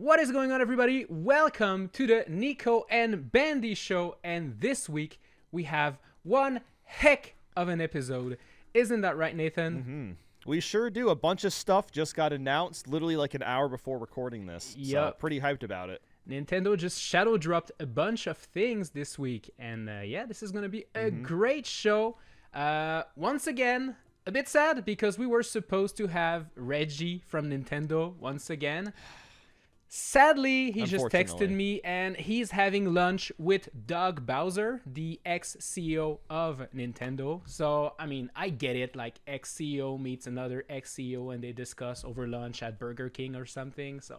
What is going on, everybody? Welcome to the Nico and Bandy show, and this week we have one heck of an episode. Isn't that right, Nathan? We sure do. A bunch of stuff just got announced literally like an hour before recording this. Yep. So pretty hyped about it. Nintendo just shadow dropped a bunch of things this week, and yeah, this is going to be a great show. Once again, a bit sad because we were supposed to have Reggie from Nintendo once again. Sadly, he just texted me and he's having lunch with Doug Bowser, the ex-CEO of Nintendo. So, I mean, I get it. Like, ex-CEO meets another ex-CEO and they discuss over lunch at Burger King or something. So,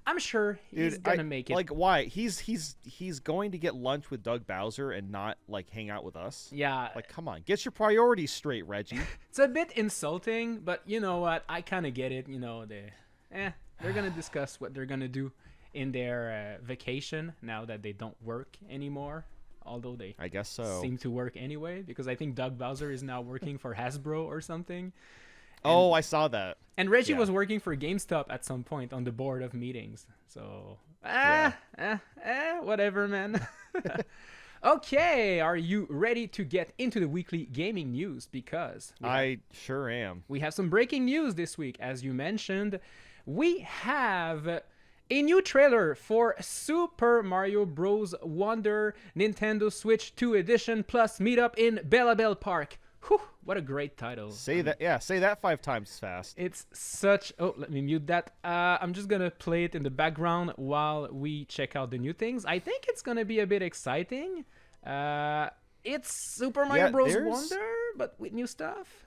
I'm sure he's going to make it. Like, why? He's going to get lunch with Doug Bowser and not, like, hang out with us? Yeah. Like, come on. Get your priorities straight, Reggie. It's a bit insulting, but you know what? I kind of get it. You know, they're going to discuss what they're going to do in their vacation now that they don't work anymore. Although they I guess so. Seem to work anyway, because I think Doug Bowser is now working for Hasbro or something. Oh, I saw that. And Reggie was working for GameStop at some point on the board of meetings. So, whatever, man. Okay, are you ready to get into the weekly gaming news? Because I sure am. We have some breaking news this week, as you mentioned. We have a new trailer for Super Mario Bros. Wonder Nintendo Switch 2 Edition Plus Meetup in Bella Bell Park. Whew, what a great title. Say that 5 times fast. It's such... Oh, let me mute that. I'm just going to play it in the background while we check out the new things. I think it's going to be a bit exciting. It's Super Mario Bros. Wonder, but with new stuff.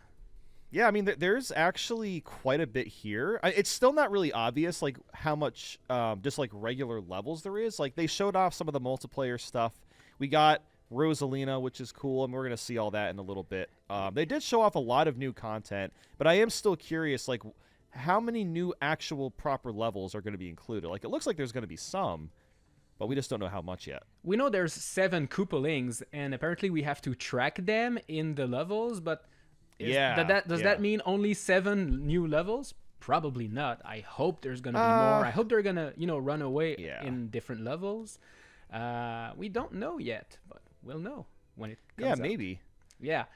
Yeah, I mean, there's actually quite a bit here. It's still not really obvious, like, how much just, like, regular levels there is. Like, they showed off some of the multiplayer stuff. We got Rosalina, which is cool, and we're going to see all that in a little bit. They did show off a lot of new content, but I am still curious, like, how many new actual proper levels are going to be included? Like, it looks like there's going to be some, but we just don't know how much yet. We know there's 7 Koopalings, and apparently we have to track them in the levels, but... Does that mean only 7 new levels? Probably not. I hope there's going to be more. I hope they're going to, run away in different levels. We don't know yet, but we'll know when it comes out. Maybe. Yeah.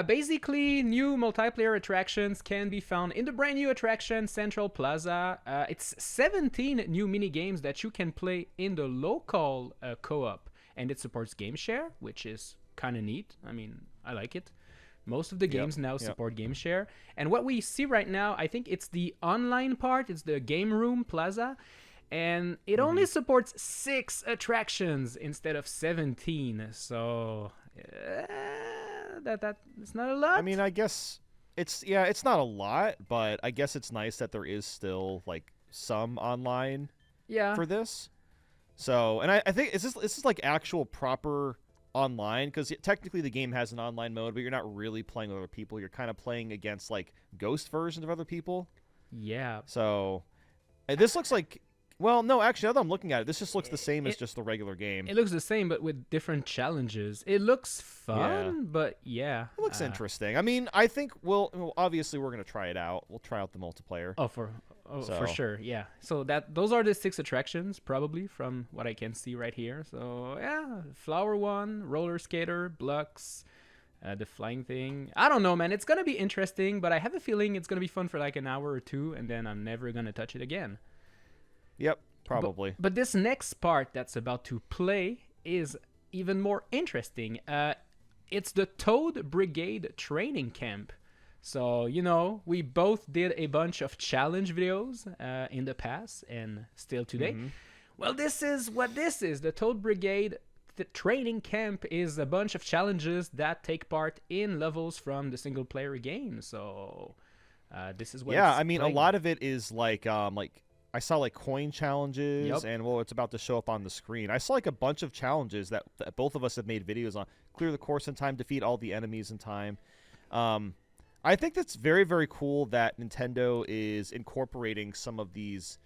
Basically, new multiplayer attractions can be found in the brand new attraction, Central Plaza. It's 17 new mini games that you can play in the local co-op, and it supports game share, which is kind of neat. I mean, I like it. Most of the games now support game share. And what we see right now, I think it's the online part. It's the game room plaza. And it only supports 6 attractions instead of 17. So that's not a lot. I mean, I guess it's not a lot, but I guess it's nice that there is still, like, some online for this. So, and I think this is like actual proper online, because technically the game has an online mode, but you're not really playing with other people. You're kind of playing against, like, ghost versions of other people. Yeah. So this looks like, well, no, actually, now that I'm looking at it, this just looks the same as just the regular game. It looks the same, but with different challenges. It looks fun, but yeah. It looks interesting. I mean, I think obviously we're going to try it out. We'll try out the multiplayer. For sure, yeah. So those are the 6 attractions, probably, from what I can see right here. So, yeah, Flower One, Roller Skater, Blocks, the flying thing. I don't know, man. It's going to be interesting, but I have a feeling it's going to be fun for like an hour or 2, and then I'm never going to touch it again. Yep, probably. But this next part that's about to play is even more interesting. It's the Toad Brigade training camp. So, we both did a bunch of challenge videos in the past and still today. Well, this is what this is. The Toad Brigade training camp is a bunch of challenges that take part in levels from the single-player game. So, this is what I mean, a lot of it is like I saw like coin challenges and it's about to show up on the screen. I saw like a bunch of challenges that both of us have made videos on. Clear the course in time, defeat all the enemies in time. I think that's very, very cool that Nintendo is incorporating some of these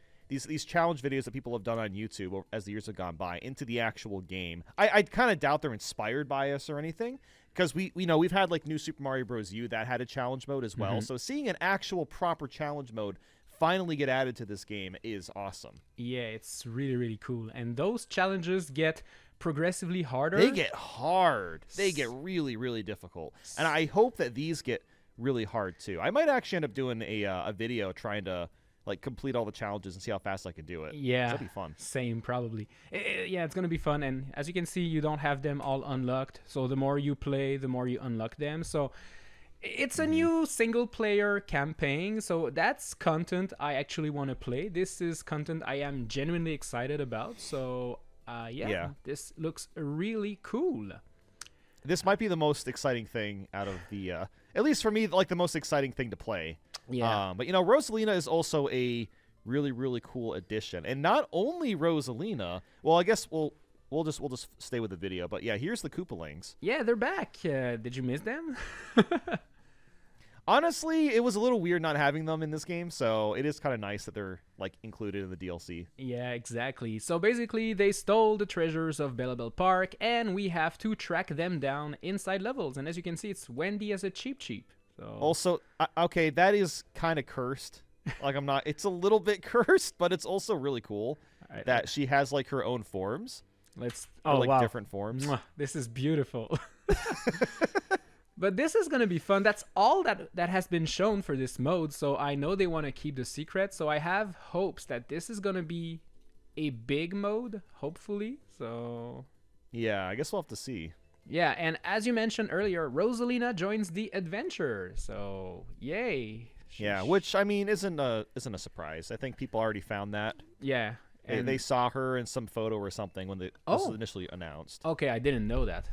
challenge videos that people have done on YouTube as the years have gone by into the actual game. I kind of doubt they're inspired by us or anything, because we've had like New Super Mario Bros. U that had a challenge mode as well. So seeing an actual proper challenge mode finally get added to this game is awesome. Yeah, it's really, really cool. And those challenges get progressively harder. They get hard. They get really, really difficult. And I hope that these get really hard too. I might actually end up doing a video trying to like complete all the challenges and see how fast I can do it. Yeah, that'd be fun. Same, probably. Yeah, it's gonna be fun. And as you can see, you don't have them all unlocked. So the more you play, the more you unlock them. So it's a new single-player campaign, so that's content I actually want to play. This is content I am genuinely excited about. So, yeah, this looks really cool. This might be the most exciting thing out of the, at least for me, like the most exciting thing to play. Yeah. But you know, Rosalina is also a really, really cool addition, and not only Rosalina. Well, I guess we'll just stay with the video. But yeah, here's the Koopalings. Yeah, they're back. Did you miss them? Honestly, it was a little weird not having them in this game, so it is kind of nice that they're like included in the DLC. Yeah, exactly. So basically, they stole the treasures of Bellabelle Park, and we have to track them down inside levels. And as you can see, it's Wendy as a Cheep. So also, okay, that is kind of cursed. Like it's a little bit cursed, but it's also really cool that she has like her own forms. Different forms. This is beautiful. But this is gonna be fun. That's all that has been shown for this mode, so I know they want to keep the secret, so I have hopes that this is gonna be a big mode, hopefully. So yeah, I guess we'll have to see. Yeah, and as you mentioned earlier, Rosalina joins the adventure, so yay. Yeah, which I mean isn't a surprise. I think people already found that. Yeah. And they saw her in some photo or something when this was initially announced. Okay, I didn't know that.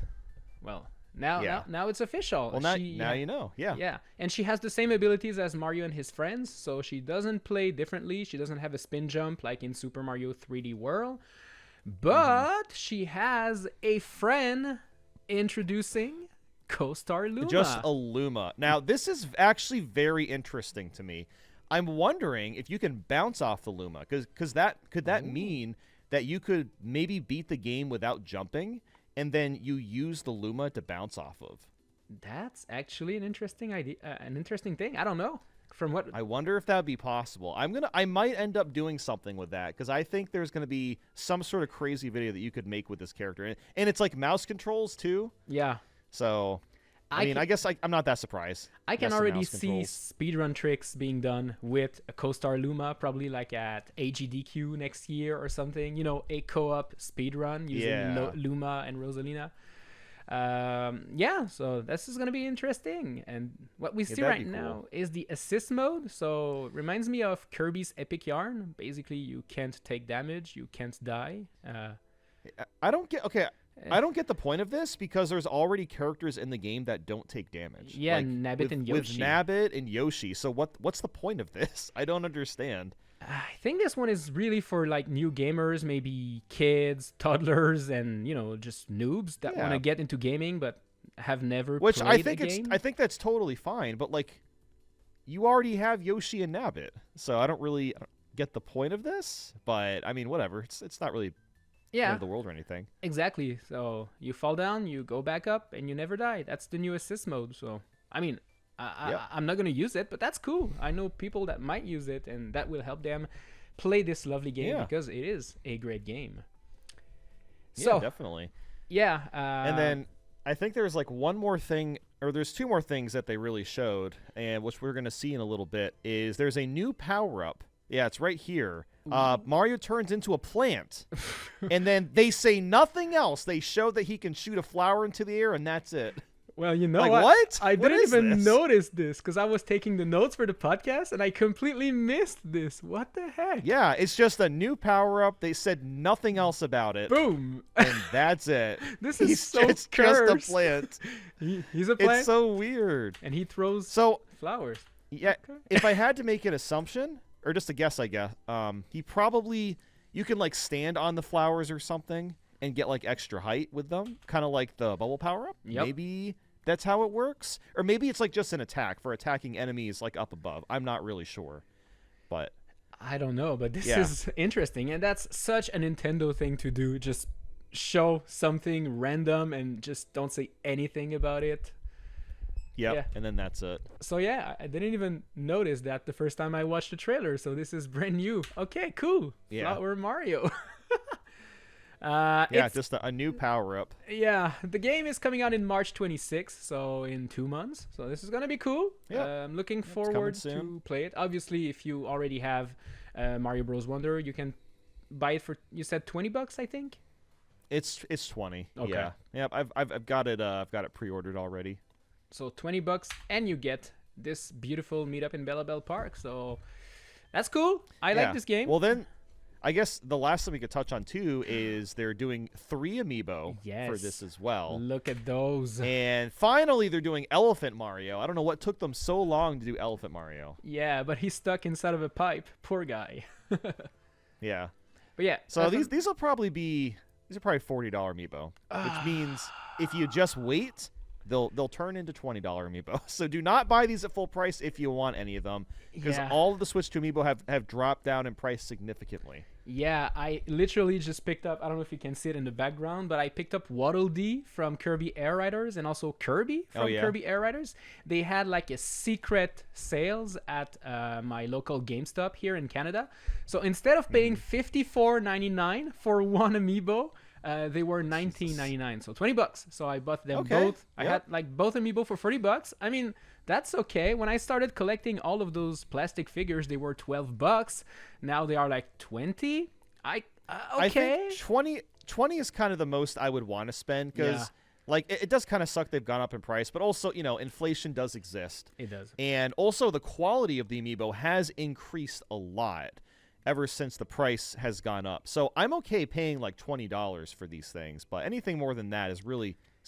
Well, now it's official. Well, now you know. Yeah. Yeah, and she has the same abilities as Mario and his friends, so she doesn't play differently. She doesn't have a spin jump like in Super Mario 3D World, but she has a friend introducing co-star Luma. Just a Luma. Now, this is actually very interesting to me. I'm wondering if you can bounce off the Luma, because could that mean that you could maybe beat the game without jumping, and then you use the Luma to bounce off of? That's actually an interesting idea, an interesting thing. I don't know. From what I wonder if that would be possible. I might end up doing something with that, because I think there's going to be some sort of crazy video that you could make with this character, and it's like mouse controls too. Yeah. So I guess I'm not that surprised. I can already see speedrun tricks being done with a co-star Luma, probably like at AGDQ next year or something. You know, a co-op speedrun using Luma and Rosalina. Yeah, so this is going to be interesting. And what we see right now is the assist mode. So reminds me of Kirby's Epic Yarn. Basically, you can't take damage, you can't die. I don't get the point of this, because there's already characters in the game that don't take damage. Yeah, like Nabbit and Yoshi. With Nabbit and Yoshi. So what's the point of this? I don't understand. I think this one is really for like new gamers, maybe kids, toddlers, and just noobs that want to get into gaming but have never played a game. I think that's totally fine, but like you already have Yoshi and Nabbit, so I don't really get the point of this. But I mean, whatever. It's not really the end of the world or anything. Exactly. So you fall down, you go back up, and you never die. That's the new assist mode. So I mean, I'm not going to use it, but that's cool. I know people that might use it, and that will help them play this lovely game because it is a great game. So, yeah, definitely. Yeah. And then I think there's like one more thing, or there's two more things that they really showed, and which we're going to see in a little bit, is there's a new power-up. Yeah, it's right here. Mario turns into a plant, and then they say nothing else. They show that he can shoot a flower into the air, and that's it. Well, you know what? I didn't even notice this because I was taking the notes for the podcast and I completely missed this. What the heck? Yeah, it's just a new power-up. They said nothing else about it. Boom. And that's it. This is it's just a plant. He's a plant? It's so weird. And he throws flowers. Yeah, okay. If I had to make an assumption, or just a guess, I guess, you can like stand on the flowers or something and get like extra height with them, kind of like the bubble power-up. Yep. Maybe that's how it works, or maybe it's like just an attack for attacking enemies like up above. I'm not really sure, but I don't know. But this is interesting, and that's such a Nintendo thing to do. Just show something random and just don't say anything about it. Yep. Yeah. And then that's it. So yeah, I didn't even notice that the first time I watched the trailer. So this is brand new. Okay, cool. Yeah. Flower Mario. Yeah, just a new power-up. Yeah, the game is coming out in March 26th, so in 2 months. So this is gonna be cool. Yeah. I'm looking forward to play it. Obviously, if you already have Mario Bros. Wonder, you can buy it for, you said $20, I think. It's 20. Okay. Yeah. Yep. I've got it. I've got it pre-ordered already. So $20, and you get this beautiful meetup in Bella Bell Park. So that's cool. I like this game. Well, then, I guess the last thing we could touch on too is they're doing 3 amiibo for this as well. Look at those. And finally, they're doing Elephant Mario. I don't know what took them so long to do Elephant Mario. Yeah, but he's stuck inside of a pipe. Poor guy. Yeah. But yeah. So these will probably be $40 amiibo, which means if you just wait, they'll turn into $20 amiibo. So do not buy these at full price if you want any of them, because all of the Switch 2 amiibo have dropped down in price significantly. Yeah, I literally just picked up, I don't know if you can see it in the background, but I picked up Waddle Dee from Kirby Air Riders and also Kirby from Kirby Air Riders. They had like a secret sales at my local GameStop here in Canada. So instead of paying $54.99 for one amiibo, they were $19.99, so $20. So I bought them both. I had like both amiibo for $40. I mean, that's okay. When I started collecting all of those plastic figures, they were $12. Now they are like 20. I think 20 is kind of the most I would want to spend, because like it does kind of suck they've gone up in price, but also, you know, inflation does exist. It does. And also the quality of the amiibo has increased a lot ever since the price has gone up. So I'm okay paying like $20 for these things, but anything more than that is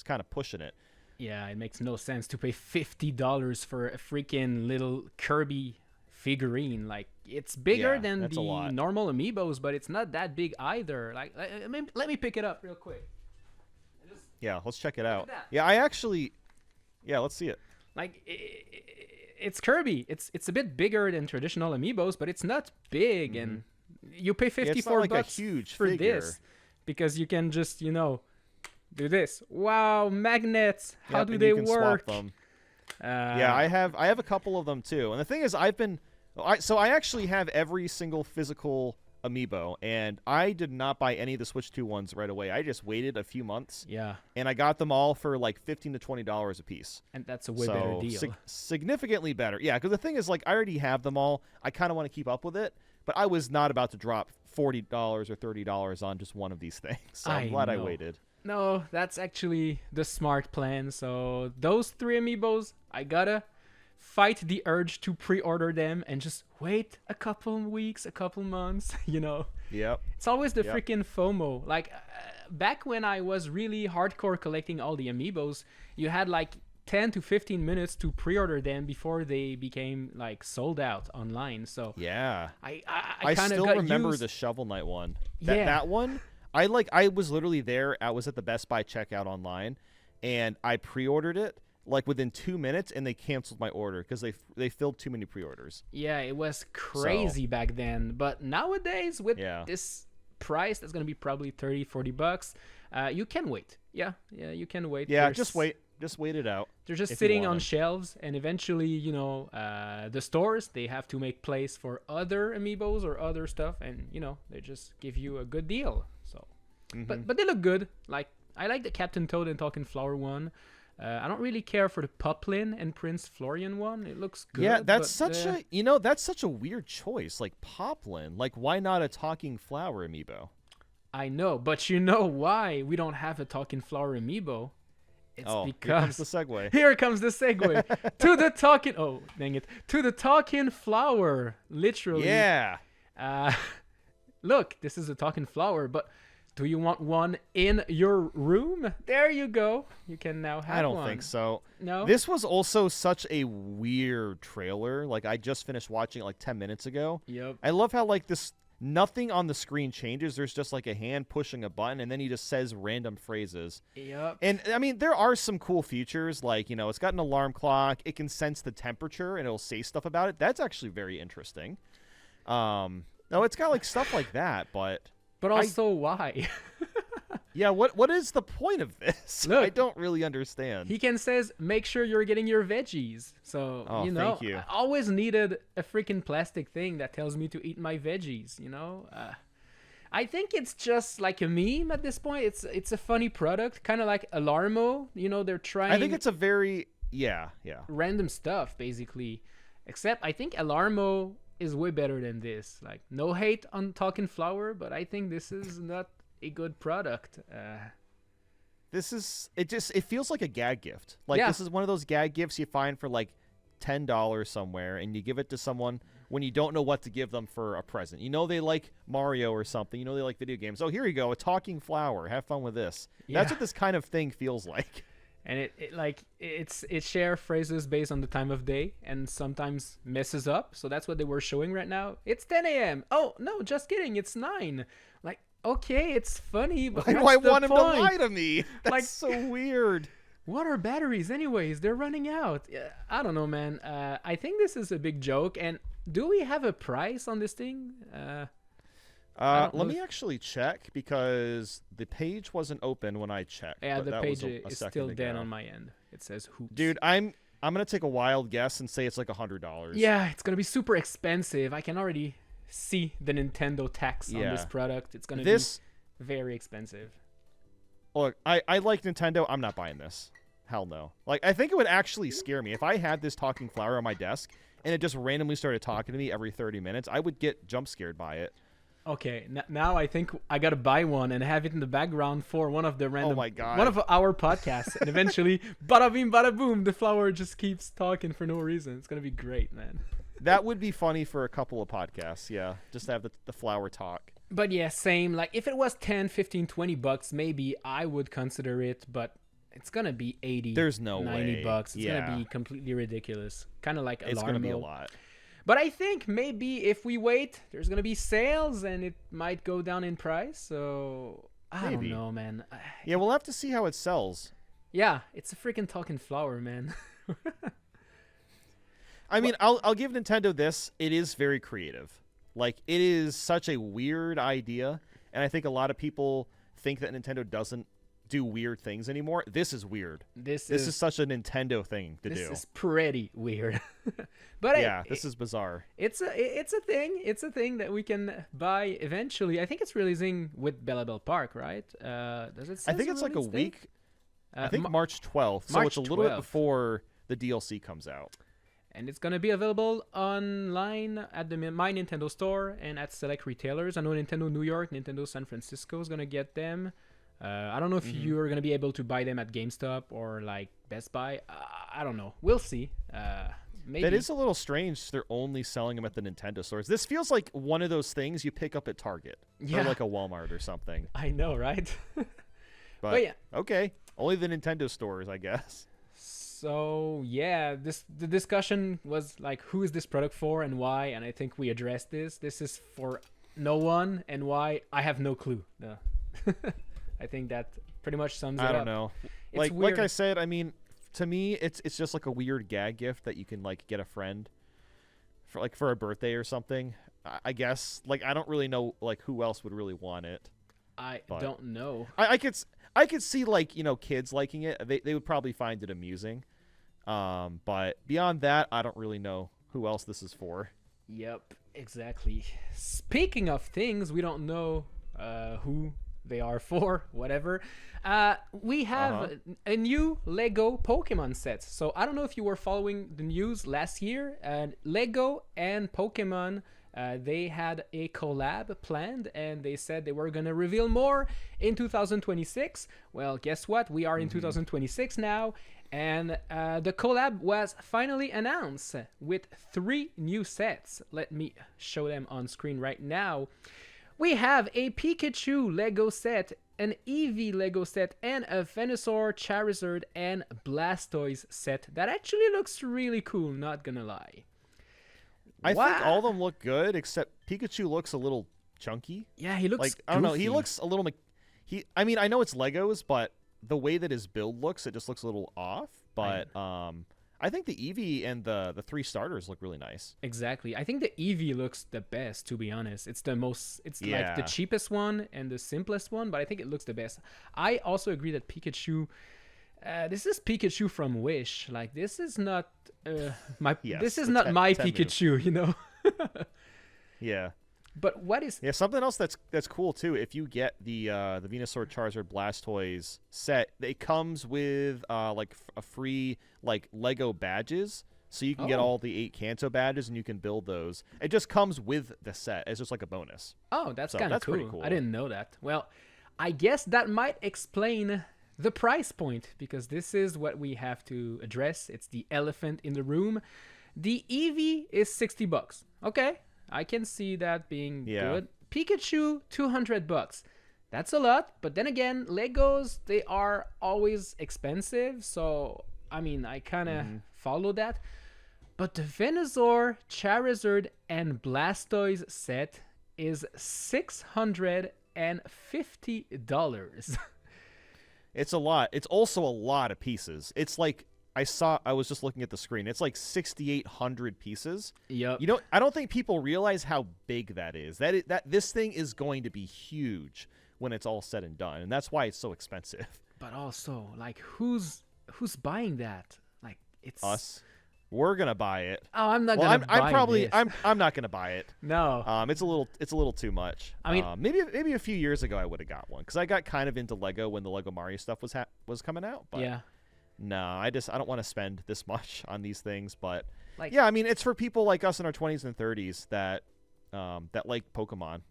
kind of pushing it. Yeah, it makes no sense to pay $50 for a freaking little Kirby figurine. Like, it's bigger than the normal amiibos, but it's not that big either. Like, let me pick it up real quick. Yeah, let's check it out. Yeah, let's see it. Like, it's Kirby. It's a bit bigger than traditional amiibos, but it's not big, and you pay $54 like a huge for figure. this because you can just, you know, do this. Wow, magnets! How do they work? Swap them. Yeah, I have a couple of them too. And the thing is, I actually have every single physical amiibo, and I did not buy any of the Switch 2 ones right away. I just waited a few months. Yeah. And I got them all for like $15 to $20 a piece. And that's a way better deal. Significantly better. Yeah, because the thing is, like, I already have them all. I kind of want to keep up with it, but I was not about to drop $40 or $30 on just one of these things. So I'm glad I waited. No, that's actually the smart plan. So those 3 amiibos, I gotta fight the urge to pre-order them and just wait a couple weeks, a couple months, you know. Yep. It's always the freaking FOMO. Like, back when I was really hardcore collecting all the amiibos, you had like 10 to 15 minutes to pre-order them before they became like sold out online. So yeah, I kind of still remember the Shovel Knight one. That one, I was literally there. I was at the Best Buy checkout online, and I pre-ordered it like within 2 minutes, and they canceled my order because they filled too many pre-orders. Yeah, it was crazy back then. But nowadays, with this price, that's gonna be probably $30-$40. You can wait. Yeah, you can wait. Yeah, just wait it out. They're just sitting on shelves, and eventually, you know, the stores, they have to make place for other amiibos or other stuff, and you know, they just give you a good deal. So, but they look good. Like, I like the Captain Toad and Talking Flower one. I don't really care for the Poplin and Prince Florian one. It looks good. Yeah, that's such a weird choice. Like Poplin, like why not a Talking Flower amiibo? I know, but you know why we don't have a Talking Flower amiibo? It's because here comes the segue. Here comes the segue to the talking. Oh, dang it! To the Talking Flower, literally. Yeah. Look, this is a Talking Flower, but do you want one in your room? There you go. You can now have one. I don't think so. No? This was also such a weird trailer. Like, I just finished watching it like 10 minutes ago. Yep. I love how, like, nothing on the screen changes. There's just, like, a hand pushing a button, and then he just says random phrases. Yep. And, I mean, there are some cool features. Like, you know, it's got an alarm clock. It can sense the temperature, and it'll say stuff about it. That's actually very interesting. No, it's got, like, stuff like that, but... But also, why? Yeah, what is the point of this? Look, I don't really understand. He can says, make sure you're getting your veggies. So, thank you. I always needed a freaking plastic thing that tells me to eat my veggies, I think it's just like a meme at this point. It's a funny product, kind of like Alarmo. They're trying... I think it's a very... Yeah. random stuff, basically. Except I think Alarmo is way better than this. Like, no hate on Talking Flower, but I think this is not a good product. It feels like a gag gift. Like, this is one of those gag gifts you find for like $10 somewhere, and you give it to someone when you don't know what to give them for a present. They like Mario or something. They like video games. Oh, here you go, a talking flower. Have fun with this. Yeah. That's what this kind of thing feels like. And it share phrases based on the time of day and sometimes messes up. So that's what they were showing right now. It's 10 a.m. Oh no, just kidding. It's 9. Like, okay, it's funny, but why do I want him to lie to me? That's so weird. What are batteries anyways? They're running out. I don't know, man. I think this is a big joke. And do we have a price on this thing? Let me actually check, because the page wasn't open when I checked. Yeah, the page is still dead on my end. It says hoops. Dude, I'm gonna take a wild guess and say it's like $100. Yeah, it's gonna be super expensive. I can already see the Nintendo tax on this product. It's gonna be very expensive. Look, I like Nintendo. I'm not buying this. Hell no. Like, I think it would actually scare me if I had this talking flower on my desk and it just randomly started talking to me every 30 minutes. I would get jump scared by it. Okay, now I think I gotta buy one and have it in the background for one of the random, oh my God, one of our podcasts, and eventually, bada bing, bada boom, the flower just keeps talking for no reason. It's gonna be great, man. That would be funny for a couple of podcasts, yeah, just to have the flower talk. But yeah, same. Like, if it was 10, 15, 20 bucks, maybe I would consider it, but it's gonna be 80. There's no 90 way. bucks. It's gonna be completely ridiculous. Kind of like Alarmo. It's gonna be a lot. But I think maybe if we wait, there's going to be sales and it might go down in price. So, I don't know, man. Yeah, we'll have to see how it sells. Yeah, it's a freaking talking flower, man. I mean, I'll give Nintendo this. It is very creative. Like, it is such a weird idea. And I think a lot of people think that Nintendo doesn't do weird things anymore. This is weird. This is such a Nintendo thing to do. This is pretty weird. But yeah, this is bizarre. It's a thing. It's a thing that we can buy eventually. I think it's releasing with Bella Bell Park, right? Does it say? I think it's like a week. I think March 12th. So it's a little bit before the DLC comes out. And it's going to be available online at the My Nintendo store and at select retailers. I know Nintendo New York, Nintendo San Francisco is going to get them. I don't know if you're going to be able to buy them at GameStop or like Best Buy. I don't know. We'll see. Maybe. That is a little strange. They're only selling them at the Nintendo stores. This feels like one of those things you pick up at Target or like a Walmart or something. I know, right? but yeah. Okay. Only the Nintendo stores, I guess. So yeah, the discussion was like, who is this product for and why? And I think we addressed this. This is for no one, and why, I have no clue. No. I think that pretty much sums it up. I don't know. Like I said, I mean, to me, it's just like a weird gag gift that you can like get a friend for a birthday or something. I guess. Like, I don't really know like who else would really want it. I don't know. I could see like, kids liking it. They would probably find it amusing. But beyond that, I don't really know who else this is for. Yep, exactly. Speaking of things we don't know who they are for, whatever. We have a new Lego Pokemon set. So I don't know if you were following the news last year. Lego and Pokemon, they had a collab planned, and they said they were going to reveal more in 2026. Well, guess what? We are in 2026 now. And the collab was finally announced with 3 new sets. Let me show them on screen right now. We have a Pikachu Lego set, an Eevee Lego set, and a Venusaur, Charizard, and Blastoise set that actually looks really cool, not gonna lie. I think all of them look good, except Pikachu looks a little chunky. Yeah, he looks I don't know, he looks a little... I mean, I know it's Legos, but the way that his build looks, it just looks a little off. But I think the Eevee and the 3 starters look really nice. Exactly. I think the Eevee looks the best, to be honest. It's like the cheapest one and the simplest one, but I think it looks the best. I also agree that Pikachu, this is Pikachu from Wish. Like, this is not my Pikachu, you know? Yeah. But what is... Yeah, something else that's cool, too. If you get the Venusaur, Charizard, Blastoise set, it comes with, like, a free, like, Lego badges. So you can get all the 8 Kanto badges, and you can build those. It just comes with the set. It's just like a bonus. Oh, that's kind of pretty cool. I didn't know that. Well, I guess that might explain the price point, because this is what we have to address. It's the elephant in the room. The Eevee is $60. Okay. I can see that being good. Pikachu, $200. That's a lot, but then again, Legos, they are always expensive, so I mean, I kind of follow that. But the Venusaur, Charizard, and Blastoise set is $650. It's a lot. It's also a lot of pieces. It's like I was just looking at the screen. It's like 6,800 pieces. Yep. You know, I don't think people realize how big that is. That this thing is going to be huge when it's all said and done, and that's why it's so expensive. But also, like, who's buying that? Like, it's us. We're gonna buy it. Oh, I'm not gonna buy this. I'm not gonna buy it. No. It's a little too much. I mean, maybe a few years ago I would have got one, because I got kind of into Lego when the Lego Mario stuff was coming out. But yeah. No, I don't want to spend this much on these things. But like, yeah, I mean, it's for people like us in our 20s and 30s that like Pokemon.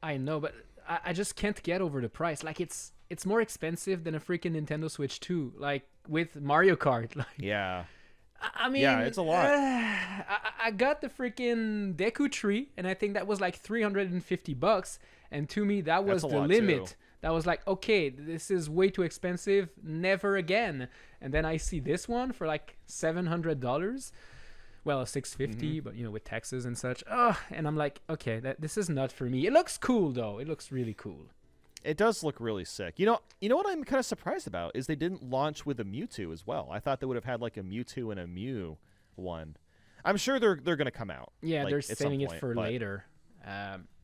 I know, but I just can't get over the price. Like, it's more expensive than a freaking Nintendo Switch 2, like with Mario Kart. Like, yeah. I mean, yeah, it's a lot. I got the freaking Deku Tree, and I think that was like $350. And to me, that was the limit. Too. That was like, okay, this is way too expensive. Never again. And then I see this one for like $700. Well, $650, but you know, with taxes and such. And I'm like, okay, this is not for me. It looks cool though. It looks really cool. It does look really sick. You know what I'm kind of surprised about is they didn't launch with a Mewtwo as well. I thought they would have had like a Mewtwo and a Mew one. I'm sure they're going to come out. Yeah, like, they're saving it for later.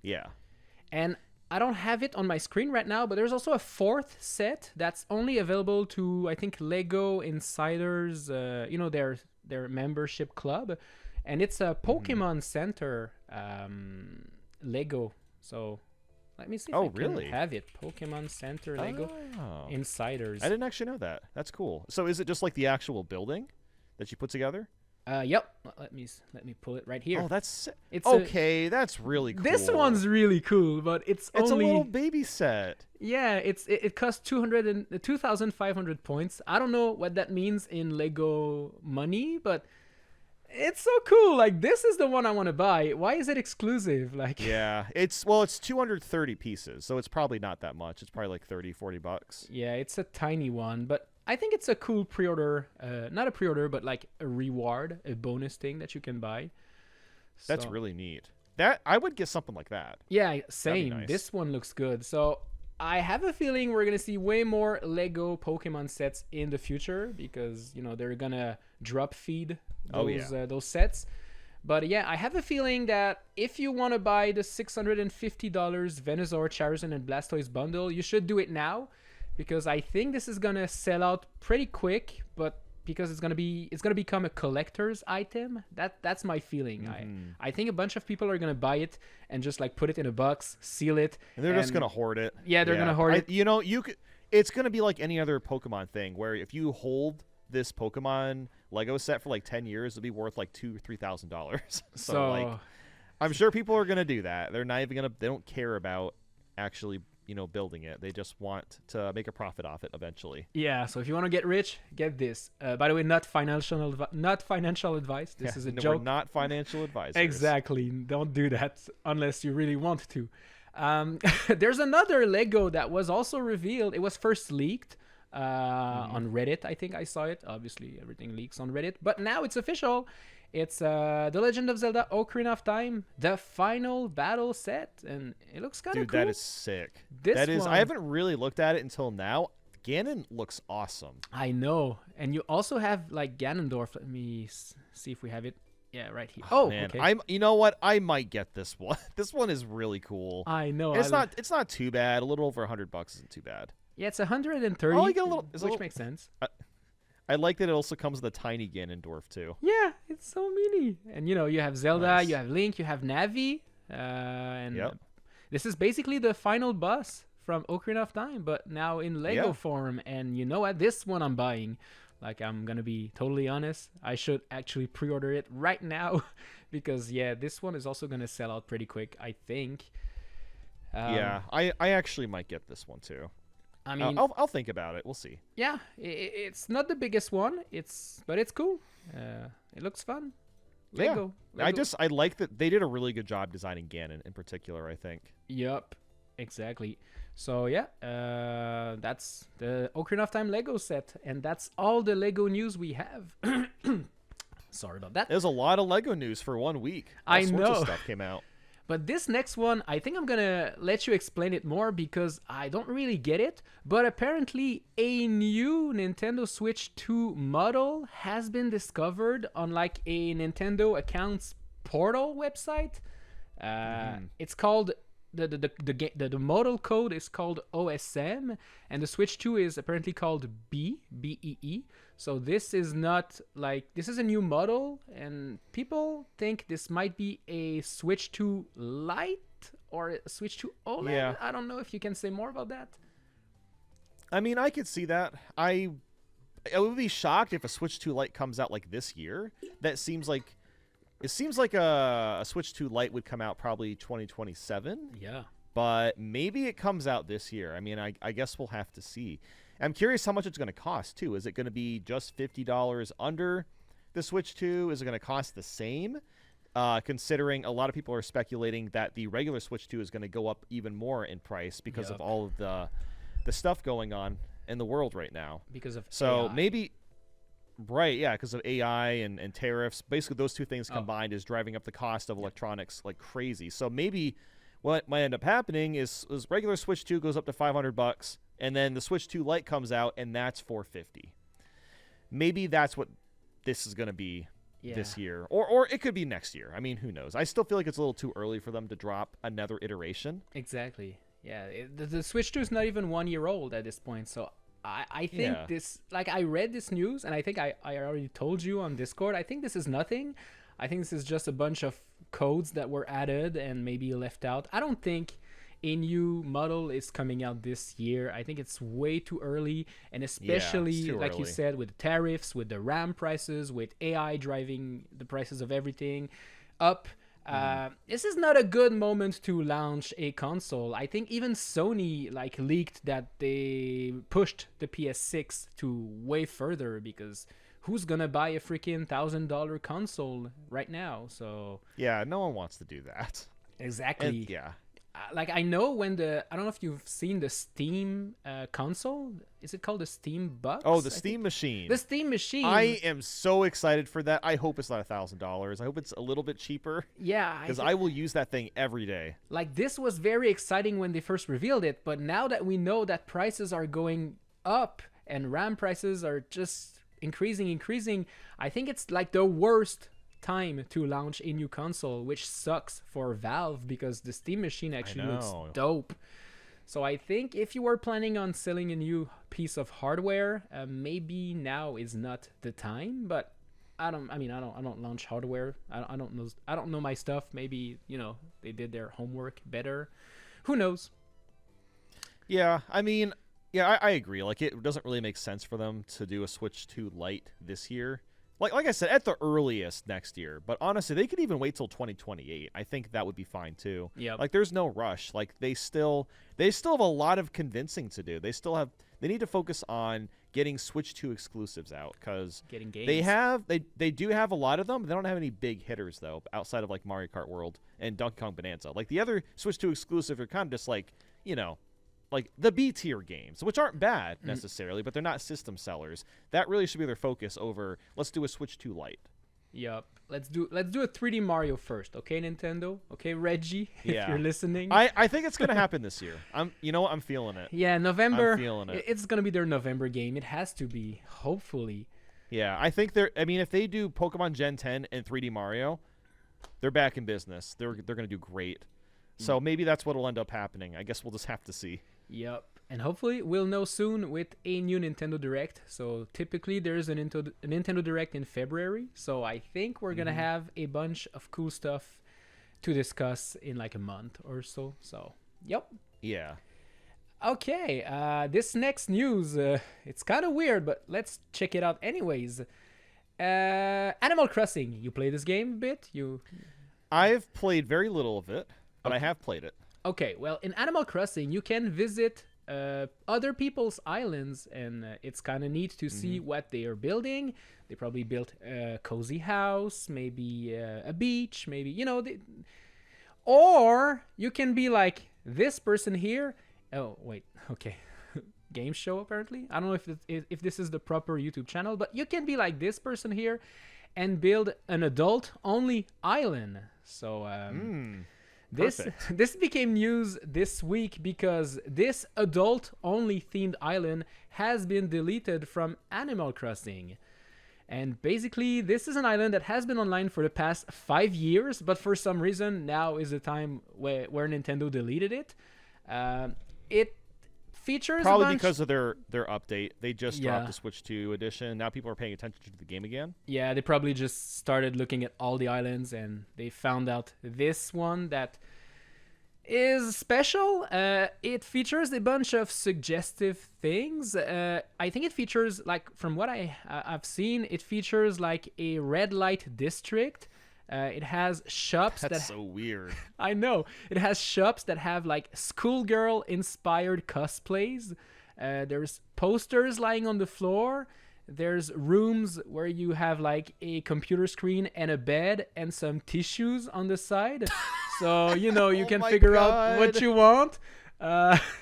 Yeah. And I don't have it on my screen right now, but there's also a 4th set that's only available to, I think, Lego Insiders, you know, their membership club. And it's a Pokemon Center Lego. So let me see if I can have it. Pokemon Center Lego Insiders. I didn't actually know that. That's cool. So is it just like the actual building that you put together? Yep. Let me pull it right here. Oh, that's okay. That's really cool. This one's really cool, but it's only a little baby set. Yeah, it costs 2,500 points. I don't know what that means in Lego money, but it's so cool. Like, this is the one I want to buy. Why is it exclusive? Like, yeah, it's 230 pieces, so it's probably not that much. It's probably like $30-$40. Yeah, it's a tiny one, but I think it's a cool pre-order, not a pre-order, but like a reward, a bonus thing that you can buy. That's really neat. That I would get something like that. Yeah, same. Nice. This one looks good. So I have a feeling we're gonna see way more Lego Pokemon sets in the future, because you know they're gonna drop feed those sets. But yeah, I have a feeling that if you want to buy the $650 Venusaur, Charizard, and Blastoise bundle, you should do it now. Because I think this is gonna sell out pretty quick, but because it's gonna become a collector's item. That's my feeling. I think a bunch of people are gonna buy it and just like put it in a box, seal it, and they're just gonna hoard it. Yeah, they're gonna hoard it. You know, it's gonna be like any other Pokemon thing, where if you hold this Pokemon Lego set for like 10 years, it'll be worth like $2,000 or $3,000. So like, I'm sure people are gonna do that. They're not even gonna. They don't care about actually, you know, building it. They just want to make a profit off it eventually. Yeah, so if you want to get rich, get this. By the way, not financial advice. This is a joke. We're not financial advisors. Exactly. Don't do that unless you really want to. There's another Lego that was also revealed. It was first leaked on Reddit. I think I saw it. Obviously, everything leaks on Reddit. But now it's official. It's The Legend of Zelda Ocarina of Time, the final battle set, and it looks kind of cool. Dude, that is sick. I haven't really looked at it until now. Ganon looks awesome. I know. And you also have like Ganondorf. Let me see if we have it. Yeah, right here. Oh, man. okay. You know what? I might get this one. This one is really cool. I know. And it's not too bad. A little over $100 isn't too bad. Yeah, it's 130. Oh, you get a little, which makes sense. I like that it also comes with a tiny Ganondorf too. Yeah, it's so mini. And you have Zelda, Nice. you have Link, you have Navi, and this is basically the final boss from Ocarina of Time, but now in Lego form. And you know what? This one I'm buying. Like, I'm gonna be totally honest. I should actually pre-order it right now because this one is also gonna sell out pretty quick, I think. I actually might get this one too. I mean, I'll think about it. We'll see. Yeah, it's not the biggest one. But it's cool. It looks fun. Lego. I like that they did a really good job designing Ganon in particular, I think. Yup, exactly. So that's the Ocarina of Time Lego set, and that's all the Lego news we have. Sorry about that. There's a lot of Lego news for 1 week. I All know. sorts of stuff came out. But this next one, I think I'm gonna let you explain it more because I don't really get it. But apparently, a new Nintendo Switch 2 model has been discovered on like a Nintendo accounts portal website. It's called the model code is called OSM, and the Switch 2 is apparently called BEE. So this is not like, this is a new model, and people think this might be a Switch 2 Lite or a Switch 2 OLED. Yeah. I don't know if you can say more about that. I mean, I could see that. I would be shocked if a Switch 2 Lite comes out like this year. It seems like a Switch 2 Lite would come out probably 2027. Yeah. But maybe it comes out this year. I mean, I guess we'll have to see. I'm curious how much it's going to cost, too. Is it going to be just $50 under the Switch 2? Is it going to cost the same? Considering a lot of people are speculating that the regular Switch 2 is going to go up even more in price because of all of the stuff going on in the world right now. Because of So AI. maybe... Right, yeah, because of AI and tariffs. Basically, those two things combined is driving up the cost of electronics like crazy. So maybe what might end up happening is regular Switch 2 goes up to $500, and then the Switch 2 Lite comes out, and that's $450. Maybe that's what this is going to be this year. Or it could be next year. I mean, who knows? I still feel like it's a little too early for them to drop another iteration. Exactly. Yeah, the Switch 2 is not even 1 year old at this point, so... I think this, like, I read this news, and I think I already told you on Discord, I think this is nothing. I think this is just a bunch of codes that were added and maybe left out. I don't think a new model is coming out this year. I think it's way too early, and especially, like you said, with the tariffs, with the RAM prices, with AI driving the prices of everything up. This is not a good moment to launch a console. I think even Sony like leaked that they pushed the PS6 to way further because who's gonna buy a freaking $1,000 console right now? So yeah, no one wants to do that. Exactly. And, yeah. Like, I know when I don't know if you've seen the Steam console. Is it called the Steambox? Oh, the Steam machine. The Steam machine. I am so excited for that. I hope it's not $1,000. I hope it's a little bit cheaper. Yeah. Because I will use that thing every day. Like, this was very exciting when they first revealed it, but now that we know that prices are going up and RAM prices are just increasing, I think it's like the worst time to launch a new console, which sucks for Valve because the Steam machine actually looks dope. So I think if you were planning on selling a new piece of hardware, maybe now is not the time. But I don't launch hardware. I don't know my stuff. Maybe they did their homework better. Who knows? Yeah, I mean, I agree. Like, it doesn't really make sense for them to do a Switch 2 Lite this year. Like I said, at the earliest next year. But honestly, they could even wait till 2028. I think that would be fine too. Yeah. Like, there's no rush. Like, they still have a lot of convincing to do. They need to focus on getting Switch 2 exclusives out because getting games. They do have a lot of them. They don't have any big hitters though, outside of like Mario Kart World and Donkey Kong Bonanza. Like, the other Switch 2 exclusive are kind of just like, like the B tier games, which aren't bad necessarily, but they're not system sellers. That really should be their focus over, let's do a Switch 2 Lite. Yup. Let's do a 3D Mario first, okay, Nintendo? Okay, Reggie, Yeah. if you're listening. I think it's gonna happen this year. You know what? I'm feeling it. Yeah, November. I'm feeling it. It's gonna be their November game. It has to be, hopefully. Yeah, I think I mean, if they do Pokemon Gen 10 and 3D Mario, they're back in business. They're gonna do great. So maybe that's what'll end up happening. I guess we'll just have to see. Yep. And hopefully we'll know soon with a new Nintendo Direct. So typically there's a Nintendo Direct in February. So I think we're going to have a bunch of cool stuff to discuss in like a month or so. So, yep. Yeah. Okay. This next news, it's kind of weird, but let's check it out anyways. Animal Crossing. You play this game a bit? I've played very little of it, but I have played it. Okay. Well, in Animal Crossing, you can visit other people's islands, and it's kind of neat to see what they are building. They probably built a cozy house, maybe a beach, maybe, or you can be like this person here. Oh, wait. Okay. Game show, apparently. I don't know if this is the proper YouTube channel, but you can be like this person here and build an adult-only island. So, This became news this week because this adult-only themed island has been deleted from Animal Crossing. And basically, this is an island that has been online for the past 5 years, but for some reason, now is the time where Nintendo deleted it. It features probably because of their update. They just dropped the Switch 2 edition. Now people are paying attention to the game again. Yeah, they probably just started looking at all the islands and they found out this one that is special. It features a bunch of suggestive things. I think it features, like, from what I've seen, it features like a red light district. It has shops That's so weird. I know. It has shops that have like schoolgirl inspired cosplays. There's posters lying on the floor. There's rooms where you have like a computer screen and a bed and some tissues on the side. So, you can figure out what you want.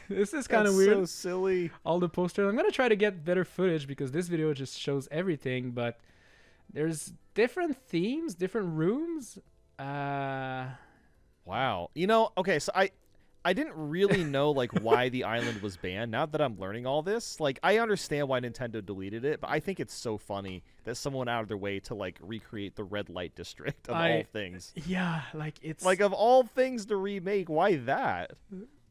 This is kind of weird. So silly. All the posters. I'm going to try to get better footage because this video just shows everything, but there's different themes, different rooms. Wow. Okay, so I didn't really know like why the island was banned. Now that I'm learning all this, like I understand why Nintendo deleted it, but I think it's so funny that someone went out of their way to like recreate the red light district of all things. Yeah, like it's like of all things to remake, why that?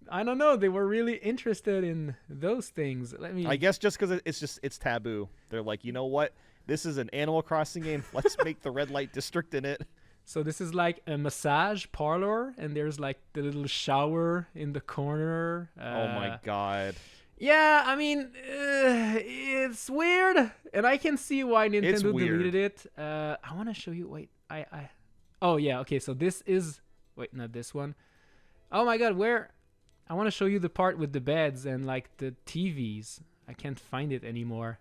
I don't know. They were really interested in those things. I guess just because it's taboo. They're like, you know what? This is an Animal Crossing game. Let's make the red light district in it. So this is like a massage parlor, and there's like the little shower in the corner. Oh my god. Yeah, I mean, it's weird, and I can see why Nintendo deleted it. I want to show you. Wait, Oh yeah, okay. So this is. Wait, not this one. Oh my god, where? I want to show you the part with the beds and like the TVs. I can't find it anymore.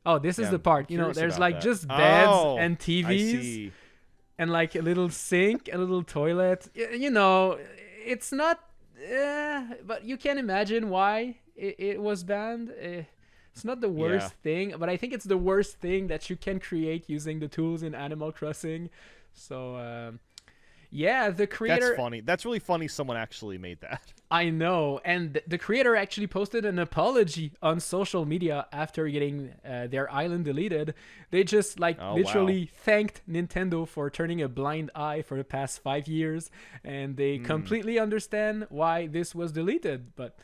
Oh, this is the part. There's like just beds and TVs and like a little sink, a little toilet. It's not, but you can imagine why it was banned. It's not the worst thing, but I think it's the worst thing that you can create using the tools in Animal Crossing. So, the creator... That's funny. That's really funny someone actually made that. I know. And the creator actually posted an apology on social media after getting their island deleted. They just literally thanked Nintendo for turning a blind eye for the past 5 years. And they completely understand why this was deleted. But,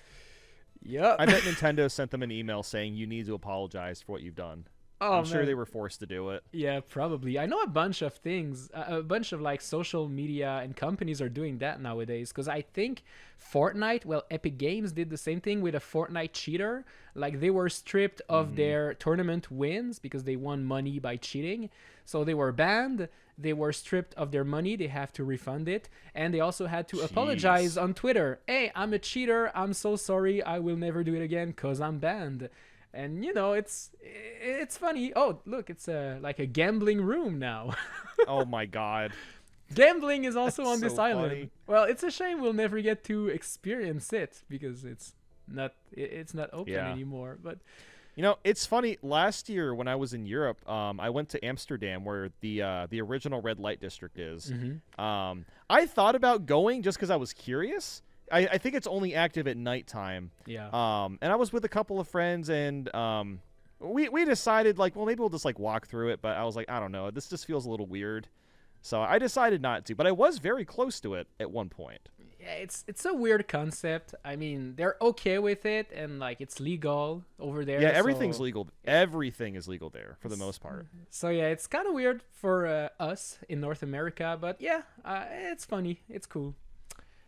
yeah. I bet Nintendo sent them an email saying you need to apologize for what you've done. I'm sure they were forced to do it. Yeah, probably. I know a bunch of things, a bunch of like social media and companies are doing that nowadays. Because I think Fortnite, Epic Games did the same thing with a Fortnite cheater. Like they were stripped of their tournament wins because they won money by cheating. So they were banned. They were stripped of their money. They have to refund it. And they also had to apologize on Twitter. Hey, I'm a cheater. I'm so sorry. I will never do it again because I'm banned. And it's funny. Oh, look, it's like a gambling room now. Oh my god. Gambling is also on this so island. funny. Well, it's a shame we'll never get to experience it because it's not open anymore. But You know, it's funny. Last year when I was in Europe, I went to Amsterdam, where the original red light district is. I thought about going just because I was curious. I think it's only active at nighttime. Yeah. And I was with a couple of friends, and we decided, like, well, maybe we'll just like walk through it. But I was like, I don't know, this just feels a little weird. So I decided not to. But I was very close to it at one point. Yeah, it's a weird concept. I mean, they're okay with it, and like it's legal over there. Yeah, everything's so... legal. Everything is legal there for the most part. So yeah, it's kind of weird for us in North America, but yeah, it's funny. It's cool.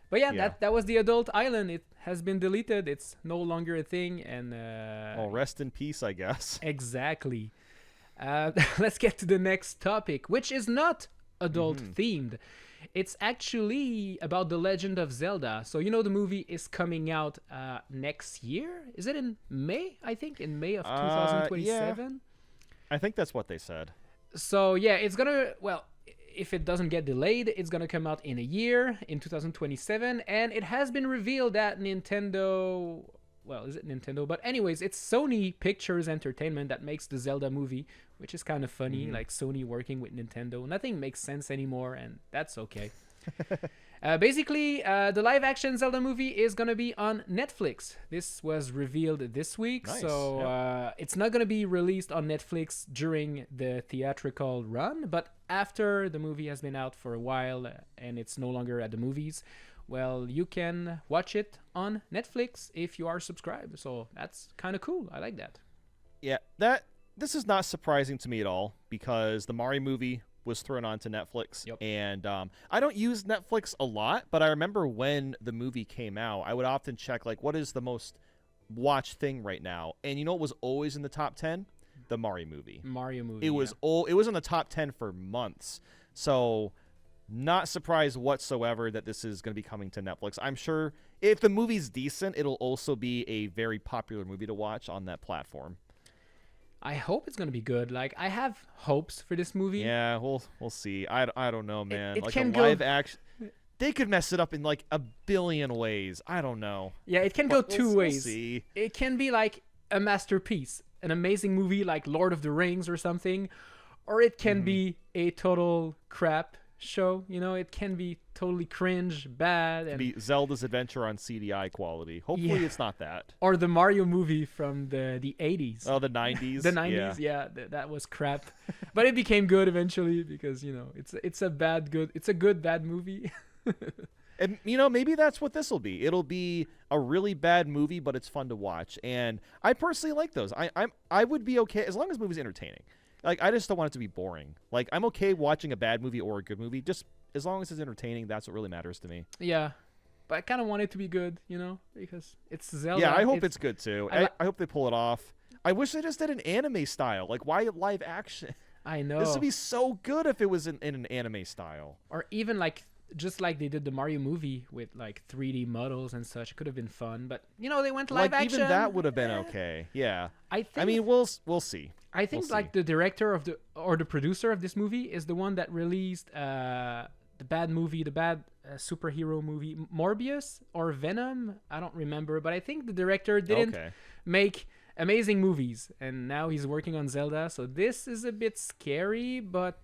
But yeah, that was the adult island. It has been deleted. It's no longer a thing, and well, rest in peace, I guess. Exactly. Let's get to the next topic, which is not adult themed. It's actually about The Legend of Zelda. So, you know, the movie is coming out next year. Is it in May? I think in May of 2027. Yeah. I think that's what they said. So, yeah, it's going to, well, if it doesn't get delayed, it's going to come out in a year, in 2027. And it has been revealed that Nintendo... Well, is it Nintendo? But anyways, it's Sony Pictures Entertainment that makes the Zelda movie, which is kind of funny, like Sony working with Nintendo. Nothing makes sense anymore, and that's okay. Basically, the live-action Zelda movie is going to be on Netflix. This was revealed this week, so it's not going to be released on Netflix during the theatrical run, but after the movie has been out for a while and it's no longer at the movies, well, you can watch it on Netflix if you are subscribed. So that's kind of cool. I like that. Yeah, this is not surprising to me at all, because the Mario movie was thrown onto Netflix. Yep. And I don't use Netflix a lot, but I remember when the movie came out, I would often check, like, what is the most watched thing right now? And you know what was always in the top 10? The Mario movie. It was it was in the top 10 for months. So... not surprised whatsoever that this is going to be coming to Netflix. I'm sure if the movie's decent, it'll also be a very popular movie to watch on that platform. I hope it's going to be good. Like, I have hopes for this movie. Yeah, we'll see. I don't know, man. It like can a live action, they could mess it up in like a billion ways. I don't know. Yeah, it can go two ways. We'll see. It can be like a masterpiece, an amazing movie like Lord of the Rings or something, or it can be a total crap show. You know, it can be totally cringe, bad, and be Zelda's Adventure on CDI quality. Hopefully it's not that. Or the Mario movie from the 80s. Oh, the 90s. The 90s, yeah, that was crap. But it became good eventually because, you know, it's a good bad movie. And you know, maybe that's what this will be. It'll be a really bad movie, but it's fun to watch. And I personally like those. I would be okay as long as the movie's entertaining. Like, I just don't want it to be boring. Like, I'm okay watching a bad movie or a good movie. Just as long as it's entertaining, that's what really matters to me. Yeah. But I kind of want it to be good, you know, because it's Zelda. Yeah, I hope it's good, too. I hope they pull it off. I wish they just did an anime style. Like, why live action? I know. This would be so good if it was in an anime style. Or even, like, just like they did the Mario movie with, like, 3D models and such. It could have been fun. But, you know, they went live action. Even that would have been okay. Yeah. I mean, we'll see. I think like the director of the producer of this movie is the one that released the bad superhero movie Morbius or Venom. I don't remember, but I think the director didn't make amazing movies, and now he's working on Zelda. So this is a bit scary, but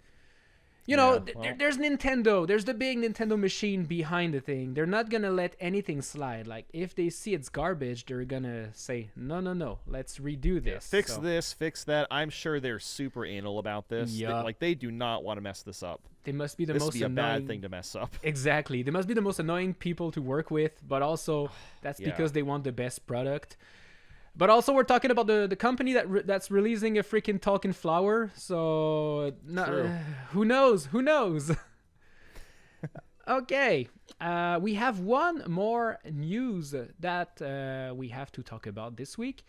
you know, there's Nintendo. There's the big Nintendo machine behind the thing. They're not going to let anything slide. Like, if they see it's garbage, they're going to say, no, let's redo this. Yeah, fix that. I'm sure they're super anal about this. Yep. Like, they do not want to mess this up. They must be the most annoying. This would be a bad thing to mess up. Exactly. They must be the most annoying people to work with, but also that's because they want the best product. But also, we're talking about the company that's releasing a freaking talking flower. So, who knows? Who knows? Okay. We have one more news that we have to talk about this week.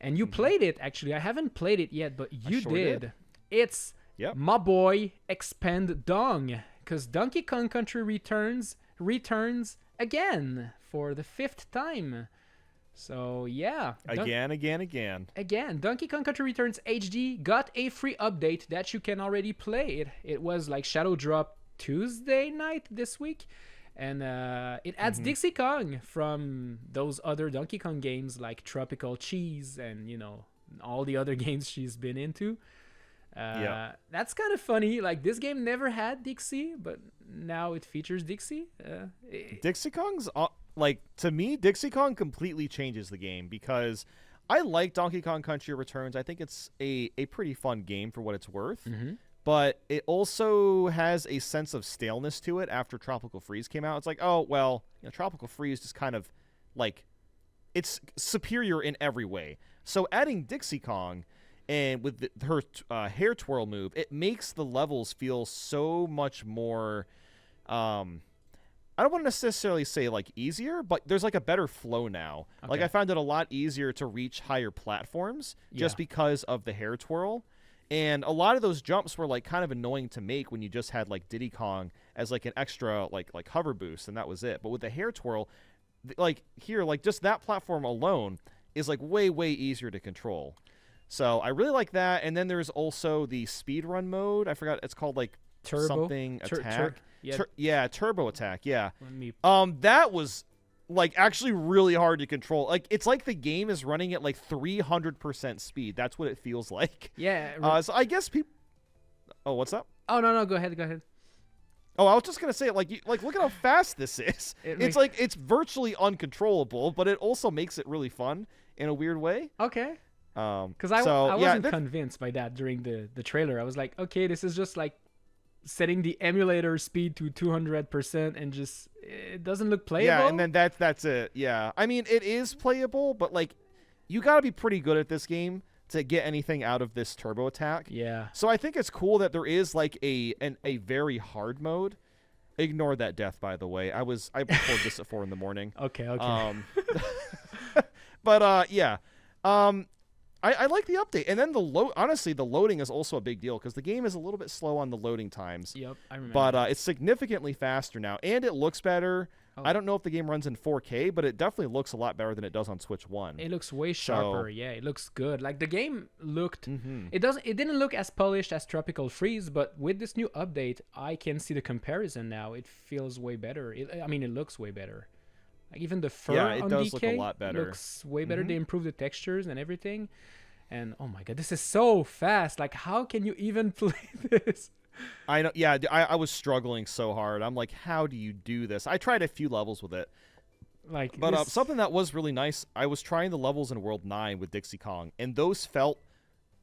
And you played it, actually. I haven't played it yet, but you did. It's my boy Expand Dong. Because Donkey Kong Country returns again for the 5th time. So, yeah. Again, Donkey Kong Country Returns HD got a free update that you can already play. It was like Shadow Drop Tuesday night this week. And it adds Dixie Kong from those other Donkey Kong games like Tropical Cheese and, you know, all the other games she's been into. Yeah. That's kind of funny. Like, this game never had Dixie, but now it features Dixie. Dixie Kong's like, to me, Dixie Kong completely changes the game because I like Donkey Kong Country Returns. I think it's a pretty fun game for what it's worth. Mm-hmm. But it also has a sense of staleness to it after Tropical Freeze came out. It's like, oh, well, Tropical Freeze just kind of, like, it's superior in every way. So adding Dixie Kong and with her hair twirl move, it makes the levels feel so much more, I don't want to necessarily say, like, easier, but there's, like, a better flow now. Okay. Like, I found it a lot easier to reach higher platforms just because of the hair twirl. And a lot of those jumps were, like, kind of annoying to make when you just had, like, Diddy Kong as, like, an extra, like hover boost, and that was it. But with the hair twirl, like, here, like, just that platform alone is, like, way, way easier to control. So I really like that. And then there's also the speedrun mode. I forgot. It's called, like, Turbo something attack. Turbo attack, yeah. Me... That was... like, actually really hard to control. Like, it's like the game is running at, like, 300% speed. That's what it feels like. Yeah. So I guess people... Oh, what's up? Oh, no. Go ahead. Oh, I was just going to say, like, look at how fast this is. It's virtually uncontrollable, but it also makes it really fun in a weird way. Okay. Because I wasn't convinced by that during the trailer. I was like, okay, this is just, like, setting the emulator speed to 200% and just it doesn't look playable. Yeah, and then that's it. Yeah, I mean it is playable, but like you got to be pretty good at this game to get anything out of this turbo attack. Yeah. So I think it's cool that there is like a very hard mode. Ignore that death, by the way. I recorded this at 4 a.m. Okay. But yeah. I like the update, and then honestly, the loading is also a big deal because the game is a little bit slow on the loading times. Yep, I remember. But it's significantly faster now, and it looks better. Oh. I don't know if the game runs in 4K, but it definitely looks a lot better than it does on Switch 1. It looks way sharper. Yeah, it looks good. Like the game looked. Mm-hmm. It didn't look as polished as Tropical Freeze, but with this new update, I can see the comparison now. It feels way better. It looks way better. Like even the fur on does DK look a lot better. Looks way better. Mm-hmm. They improved the textures and everything. And oh my god, this is so fast. Like, how can you even play this? I know. Yeah, I was struggling so hard. I'm like, how do you do this? I tried a few levels with it. But something that was really nice, I was trying the levels in World 9 with Dixie Kong, and those felt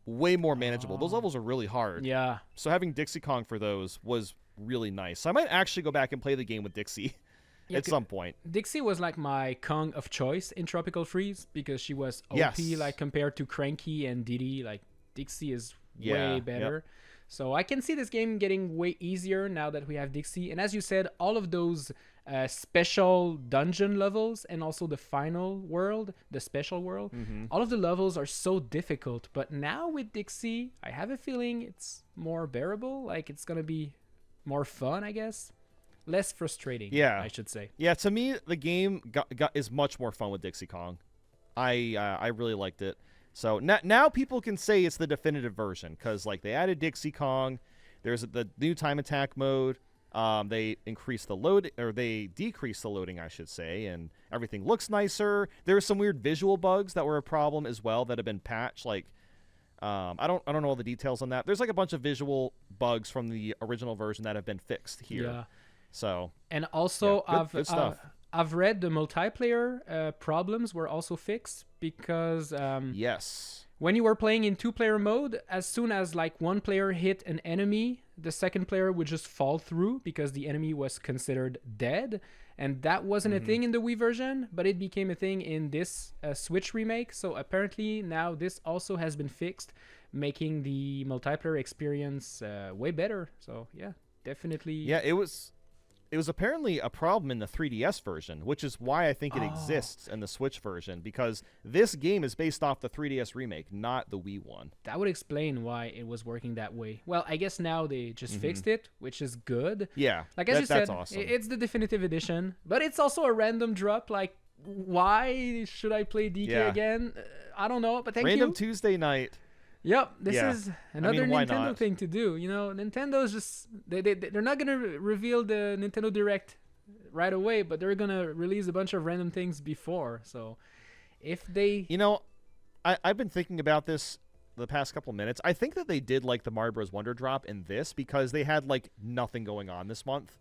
way more manageable. Those levels are really hard. Yeah. So having Dixie Kong for those was really nice. So I might actually go back and play the game with Dixie. Yeah, at some point. Dixie was like my Kong of choice in Tropical Freeze because she was OP, like compared to Cranky and Diddy. Like Dixie is way better. Yep. So I can see this game getting way easier now that we have Dixie. And as you said, all of those special dungeon levels and also the final world, the special world, all of the levels are so difficult. But now with Dixie, I have a feeling it's more bearable. Like it's going to be more fun, I guess. Less frustrating, I should say. Yeah, to me, the game is much more fun with Dixie Kong. I really liked it. So now people can say it's the definitive version because like they added Dixie Kong. There's the new time attack mode. They increased the load, or they decreased the loading, I should say, and everything looks nicer. There's some weird visual bugs that were a problem as well that have been patched. Like I don't know all the details on that. There's like a bunch of visual bugs from the original version that have been fixed here. Yeah. So and also good stuff. I've read the multiplayer problems were also fixed because when you were playing in 2-player mode, as soon as like one player hit an enemy, the second player would just fall through because the enemy was considered dead, and that wasn't a thing in the Wii version, but it became a thing in this Switch remake. So apparently now this also has been fixed, making the multiplayer experience way better. So yeah, definitely. Yeah, it was apparently a problem in the 3DS version, which is why I think it exists in the Switch version, because this game is based off the 3DS remake, not the Wii one. That would explain why it was working that way. Well, I guess now they just fixed it, which is good. Yeah, like as you said, that's awesome. It's the definitive edition, but it's also a random drop. Like, why should I play DK again? I don't know, but thank you. Random Tuesday night. Yep, this is another Nintendo thing to do. You know, Nintendo's just they're not gonna reveal the Nintendo Direct right away, but they're gonna release a bunch of random things before. So if they, I've been thinking about this the past couple minutes. I think that they did like the Mario Bros. Wonder drop in this because they had like nothing going on this month.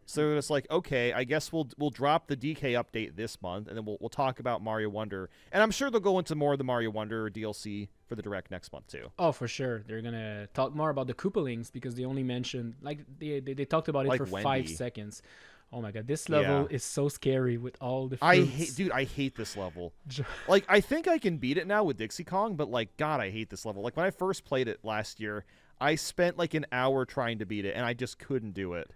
So it's like, okay, I guess we'll drop the DK update this month, and then we'll talk about Mario Wonder. And I'm sure they'll go into more of the Mario Wonder DLC for the Direct next month too. Oh, for sure. They're gonna talk more about the Koopalings because they only mentioned like they talked about it like for Wendy. 5 seconds. Oh my god, this level is so scary with all the fruits. I hate this level. Like, I think I can beat it now with Dixie Kong, but like, God, I hate this level. Like, when I first played it last year, I spent like an hour trying to beat it, and I just couldn't do it.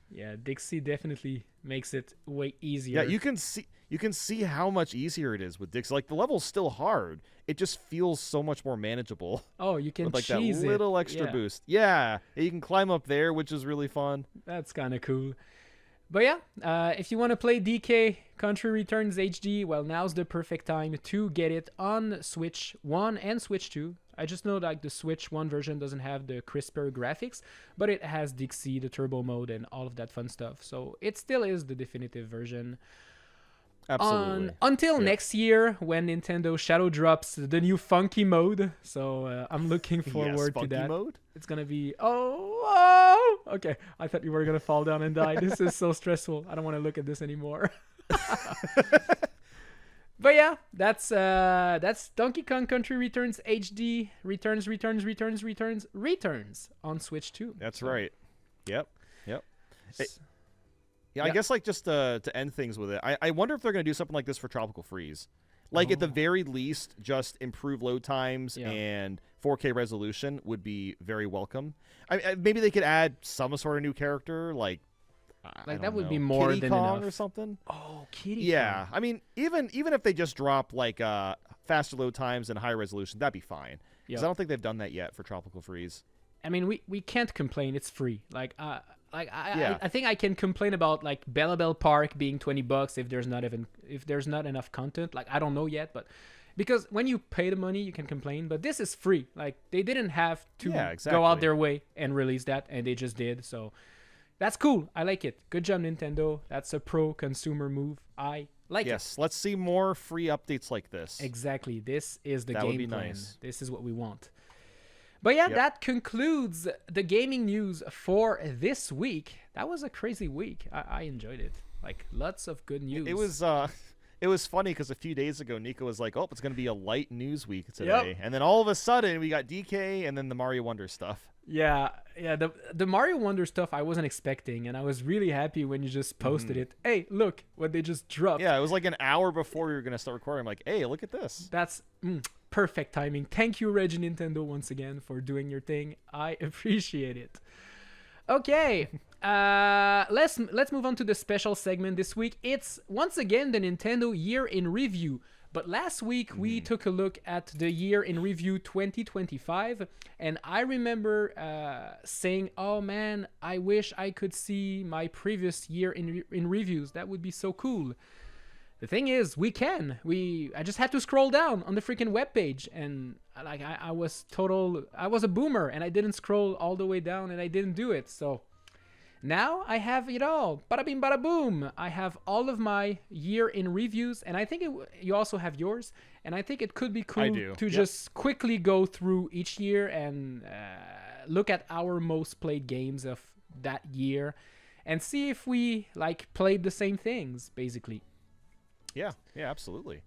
Yeah, Dixie definitely makes it way easier. Yeah, you can see how much easier it is with Dixie. Like, the level's still hard. It just feels so much more manageable. Oh, you can with, like, cheese that little extra boost. Yeah, you can climb up there, which is really fun. That's kind of cool. But yeah, if you want to play DK Country Returns HD, well, now's the perfect time to get it on Switch 1 and Switch 2. I just know like the Switch 1 version doesn't have the crisper graphics, but it has Dixie, the turbo mode, and all of that fun stuff. So it still is the definitive version. Absolutely. Until next year when Nintendo shadow drops the new funky mode. So I'm looking forward to that. Mode? It's going to be... Okay, I thought you were going to fall down and die. This is so stressful. I don't want to look at this anymore. But yeah, that's Donkey Kong Country Returns HD. Returns on Switch 2. That's right. Yep. Yeah, I guess like just to end things with it, I wonder if they're going to do something like this for Tropical Freeze. Like at the very least, just improve load times and 4K resolution would be very welcome. Maybe they could add some sort of new character, like that would be more Kitty than Kong enough. Or something. Oh, Kitty Yeah, Kong. I mean, even if they just drop like faster load times and higher resolution, that'd be fine. Because I don't think they've done that yet for Tropical Freeze. I mean, we can't complain. It's free. I think I can complain about like Bella Bell Park being $20 if there's not enough content. Like I don't know yet, but because when you pay the money, you can complain. But this is free. Like they didn't have to go out their way and release that, and they just did. So that's cool. I like it. Good job, Nintendo. That's a pro consumer move. I like it. Yes, let's see more free updates like this. Exactly. This is the game would be plan. nice. This is what we want. But yeah, that concludes the gaming news for this week. That was a crazy week. I enjoyed it. Like lots of good news. It was funny because a few days ago Nico was like, "Oh, it's going to be a light news week today," and then all of a sudden we got DK and then the Mario Wonder stuff. Yeah. The Mario Wonder stuff I wasn't expecting, and I was really happy when you just posted it. Hey, look what they just dropped. Yeah, it was like an hour before we were going to start recording. I'm like, "Hey, look at this." That's perfect timing. Thank you, Reggie Nintendo, once again for doing your thing. I appreciate it. Okay, let's move on to the special segment this week. It's once again the Nintendo Year in Review. But last week we took a look at the Year in Review 2025, and I remember saying, "Oh man, I wish I could see my previous Year in Reviews. That would be so cool." The thing is, we can. I just had to scroll down on the freaking webpage, and like I was a boomer, and I didn't scroll all the way down, and I didn't do it. So now I have it all. Bada bing, bada boom. I have all of my Year in Reviews, and I think you also have yours. And I think it could be cool to just quickly go through each year and look at our most played games of that year, and see if we like played the same things, basically. Yeah, absolutely.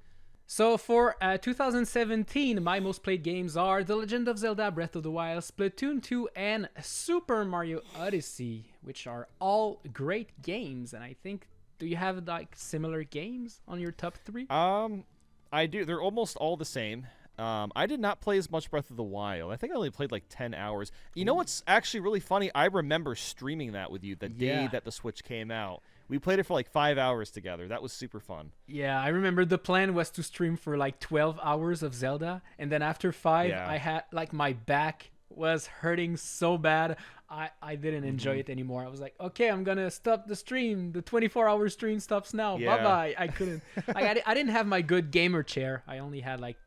So for 2017, my most played games are The Legend of Zelda Breath of the Wild, Splatoon 2, and Super Mario Odyssey, which are all great games. And I think, do you have like similar games on your top 3? I do. They're almost all the same. I did not play as much Breath of the Wild. I think I only played like 10 hours. You know what's actually really funny? I remember streaming that with you the day that the Switch came out. We played it for like 5 hours together. That was super fun. Yeah, I remember the plan was to stream for like 12 hours of Zelda. And then after 5, I had like my back was hurting so bad. I didn't enjoy it anymore. I was like, okay, I'm going to stop the stream. The 24-hour stream stops now. Yeah. Bye-bye. I couldn't. Like, I didn't have my good gamer chair. I only had like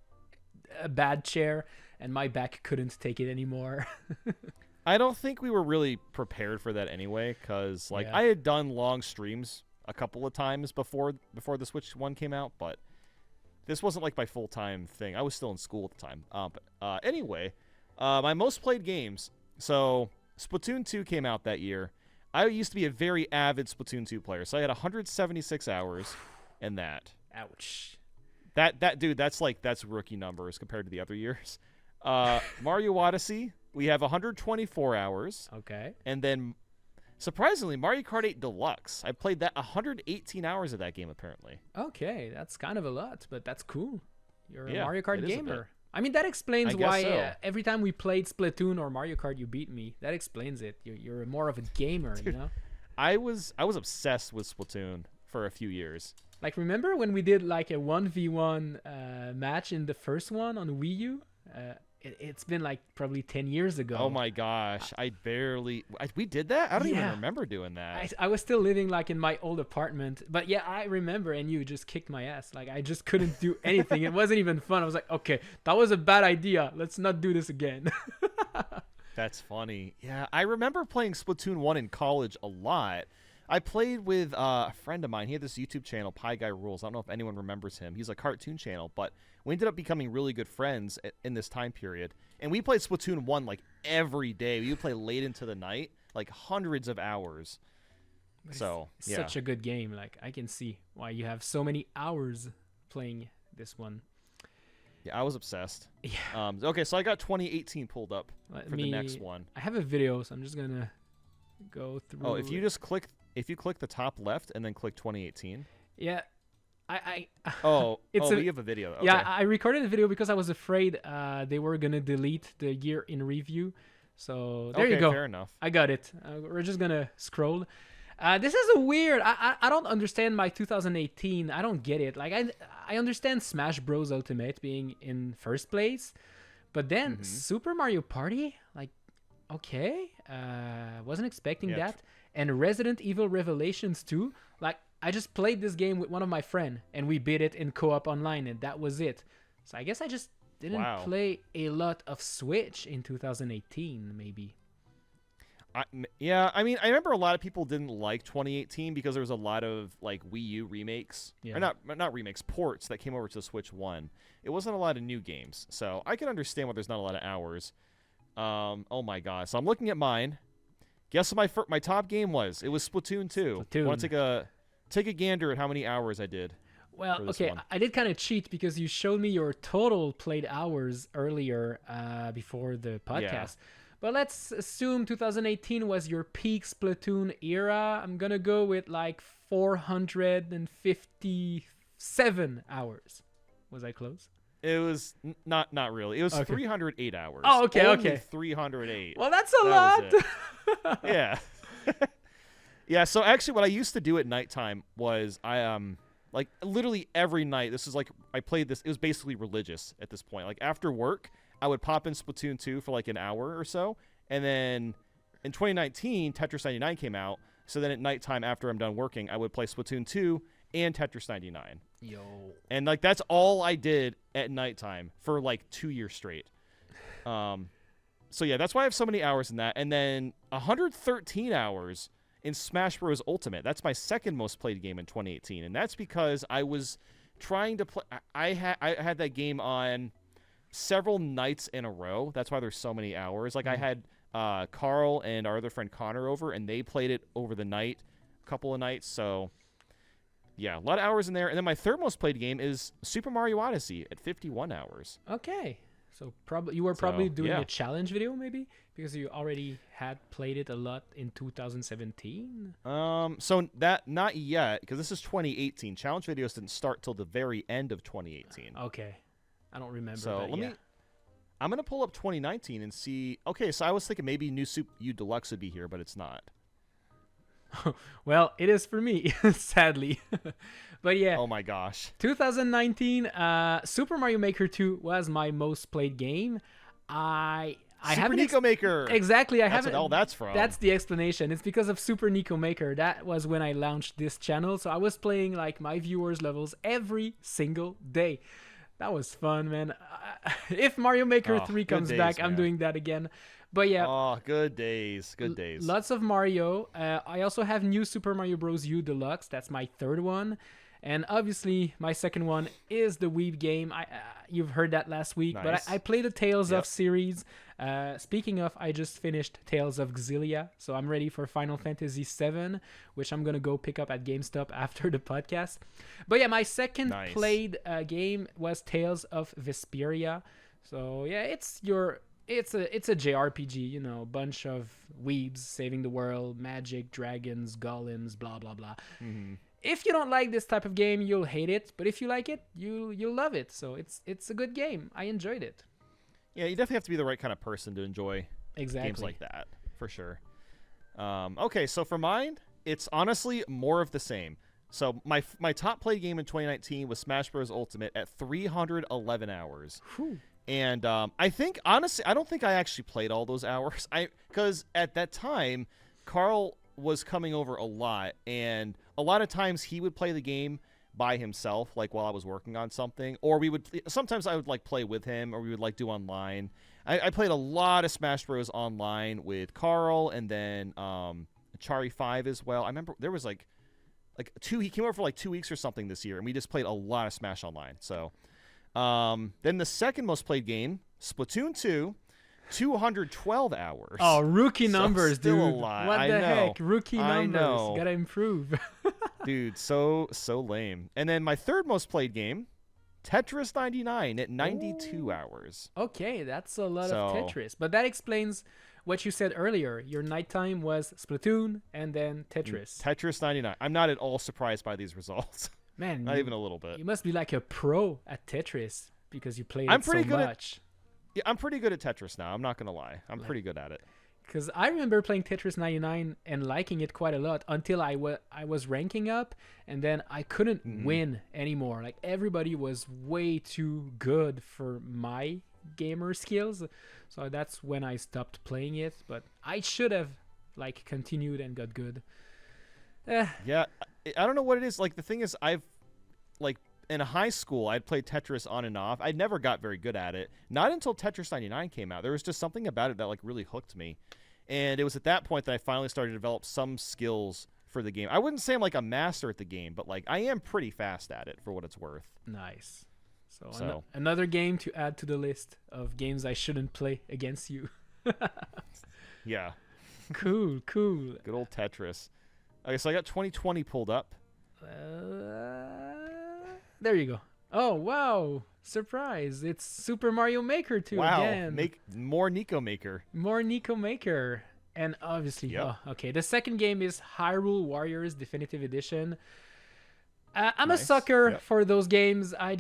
a bad chair, and my back couldn't take it anymore. I don't think we were really prepared for that anyway, because like I had done long streams a couple of times before the Switch 1 came out, but this wasn't like my full-time thing. I was still in school at the time. But anyway, my most played games. So Splatoon 2 came out that year. I used to be a very avid Splatoon 2 player, so I had 176 hours in that. Ouch. Dude, that's rookie numbers compared to the other years. Mario Odyssey, we have 124 hours. Okay. And then, surprisingly, Mario Kart 8 Deluxe. I played that 118 hours of that game, apparently. Okay, that's kind of a lot, but that's cool. You're a Yeah, Mario Kart it is a gamer. I mean, that explains I guess why so. every time we played Splatoon or Mario Kart, you beat me. That explains it. You're more of a gamer, Dude. you know? I was obsessed with Splatoon for a few years. Like, remember when we did like a 1v1 match in the first one on Wii U? It's been like probably 10 years ago. Oh my gosh, we did that? I don't even Yeah. remember doing that. I was still living like in my old apartment, but yeah, I remember, and you just kicked my ass. Like, I just couldn't do anything. It wasn't even fun. I was like, okay, that was a bad idea. Let's not do this again. That's funny. Yeah, I remember playing Splatoon 1 in college a lot. I played with a friend of mine. He had this YouTube channel, Pie Guy Rules. I don't know if anyone remembers him. He's a cartoon channel, but we ended up becoming really good friends in this time period. And we played Splatoon 1 like every day. We would play late into the night, like hundreds of hours. So, It's yeah. such a good game. Like, I can see why you have so many hours playing this one. Yeah, I was obsessed. Yeah. Okay, so I got 2018 pulled up Let for the next one. I have a video, so I'm just gonna go through. Oh, if you click the top left and then click 2018. Yeah, I we have a video. Okay. Yeah, I recorded a video because I was afraid they were gonna delete the year in review. So there you go. Fair enough. I got it. We're just gonna scroll. This is a weird. I don't understand my 2018. I don't get it. Like, I understand Smash Bros Ultimate being in first place, but then Super Mario Party, like, okay, wasn't expecting that. And Resident Evil Revelations 2, like, I just played this game with one of my friends, and we beat it in co-op online, and that was it. So I guess I just didn't play a lot of Switch in 2018, maybe. I mean, I remember a lot of people didn't like 2018 because there was a lot of like Wii U remakes, or not remakes, ports that came over to the Switch 1. It wasn't a lot of new games, so I can understand why there's not a lot of hours. Oh my god! So I'm looking at mine. Guess what my top game was? It was Splatoon 2. Want to take a gander at how many hours I did? Well, okay, I did kind of cheat because you showed me your total played hours earlier before the podcast. Yeah. But let's assume 2018 was your peak Splatoon era. I'm going to go with like 457 hours. Was I close? It was not really. It was 308 hours. Oh, okay, Only 308. Well, that's a lot. Yeah. Yeah, so actually what I used to do at nighttime was I like literally every night, this is like I played this, it was basically religious at this point. Like after work, I would pop in Splatoon 2 for like an hour or so, and then in 2019 Tetris 99 came out, so then at nighttime after I'm done working, I would play Splatoon 2 and Tetris 99. Yo. And like that's all I did at nighttime for like 2 years straight. So yeah, that's why I have so many hours in that. And then 113 hours in Smash Bros Ultimate. That's my second most played game in 2018, and that's because I was trying to play. I had that game on several nights in a row. That's why there's so many hours. Like I had Carl and our other friend Connor over, and they played it over the night, a couple of nights. So yeah, a lot of hours in there. And then my third most played game is Super Mario Odyssey at 51 hours. Okay. So you were probably doing a challenge video maybe because you already had played it a lot in 2017. So that not yet, because this is 2018. Challenge videos didn't start till the very end of 2018. Okay, I don't remember. So I'm gonna pull up 2019 and see. Okay, so I was thinking maybe new Super U Deluxe would be here, but it's not. Well, it is for me, sadly. But yeah. Oh my gosh. 2019, Super Mario Maker 2 was my most played game. I haven't Nico Maker. Exactly. That's what all that's from. That's the explanation. It's because of Super Nico Maker. That was when I launched this channel. So I was playing like my viewers' levels every single day. That was fun, man. If Mario Maker 3 comes back, I'm doing that again. But yeah. Oh, good days. Good days. Lots of Mario. I also have new Super Mario Bros. U Deluxe. That's my third one. And obviously, my second one is the Weeb game. You've heard that last week, Nice. but I played the Tales of series. Speaking of, I just finished Tales of Xillia, so I'm ready for Final Fantasy VII, which I'm gonna go pick up at GameStop after the podcast. But yeah, my second played game was Tales of Vesperia. So yeah, it's a JRPG, you know, bunch of weebs saving the world, magic, dragons, golems, blah blah blah. Mm-hmm. If you don't like this type of game, you'll hate it. But if you like it, you'll love it. So it's a good game. I enjoyed it. Yeah, you definitely have to be the right kind of person to enjoy games like that, for sure. Okay, so for mine, it's honestly more of the same. So my top played game in 2019 was Smash Bros. Ultimate at 311 hours. Whew. And I think, honestly, I don't think I actually played all those hours. Because at that time, Carl was coming over a lot, and a lot of times he would play the game by himself, like while I was working on something, or sometimes I would like play with him, or we would like do online. I played a lot of Smash Bros. Online with Carl, and then Chari 5 as well. I remember there was like he came over for like 2 weeks or something this year, and we just played a lot of Smash Online. So then the second most played game, Splatoon 2, 212 hours. Oh, rookie numbers, still dude. A lot. What I the know. heck? Rookie numbers. I know. Gotta improve. Dude, so lame. And then my third most played game, Tetris 99 at 92 hours. Okay, that's a lot of Tetris. But that explains what you said earlier. Your nighttime was Splatoon and then Tetris. Tetris 99. I'm not at all surprised by these results. Man, not even a little bit. You must be like a pro at Tetris because you played I'm it pretty so good much. Yeah, I'm pretty good at Tetris now. I'm not going to lie. I'm pretty good at it. Because I remember playing Tetris 99 and liking it quite a lot until I was ranking up, and then I couldn't win anymore. Like, everybody was way too good for my gamer skills. So that's when I stopped playing it. But I should have, like, continued and got good. Yeah, I don't know what it is. Like, the thing is, in high school, I'd played Tetris on and off. I never got very good at it. Not until Tetris 99 came out. There was just something about it that like really hooked me. And it was at that point that I finally started to develop some skills for the game. I wouldn't say I'm like a master at the game, but like I am pretty fast at it for what it's worth. Nice. So another game to add to the list of games I shouldn't play against you. Yeah. Cool. Good old Tetris. Okay, so I got 2020 pulled up. There you go. Oh, wow. Surprise. It's Super Mario Maker 2 again. Make more Nicobbq. More Nicobbq. And obviously, okay. The second game is Hyrule Warriors Definitive Edition. I'm a sucker for those games. I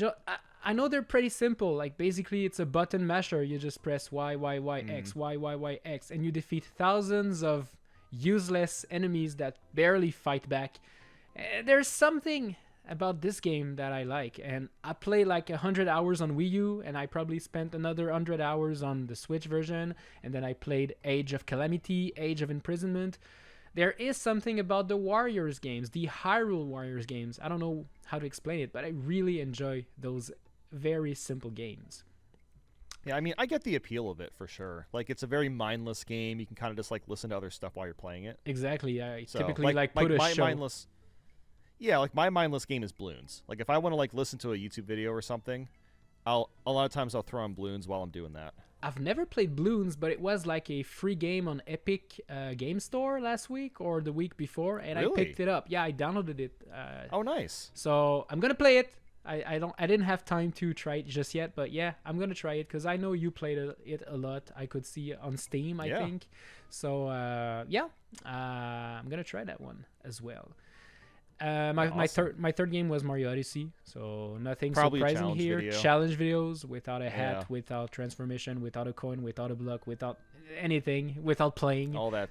know they're pretty simple. Like, basically, it's a button masher. You just press Y, Y, Y, X, Y, Y, Y, X, and you defeat thousands of useless enemies that barely fight back. There's something about this game that I like, and I play like 100 hours on Wii U, and I probably spent another 100 hours on the Switch version, and then I played Age of Calamity, Age of Imprisonment. There is something about the Warriors games, the Hyrule Warriors games. I don't know how to explain it, but I really enjoy those very simple games. Yeah, I mean, I get the appeal of it for sure. Like, it's a very mindless game. You can kind of just like listen to other stuff while you're playing it. Exactly. I typically put a show. Mindless. Yeah, like my mindless game is Bloons. Like if I want to like listen to a YouTube video or something, a lot of times I'll throw on Bloons while I'm doing that. I've never played Bloons, but it was like a free game on Epic Game Store last week or the week before, and really? I picked it up. Yeah, I downloaded it. Oh, nice. So I'm gonna play it. I didn't have time to try it just yet, but yeah, I'm gonna try it because I know you played it a lot. I could see on Steam, I think. So I'm gonna try that one as well. My third game was Mario Odyssey, so nothing probably surprising here. Video. Challenge videos without a hat, without transformation, without a coin, without a block, without anything, without playing. All that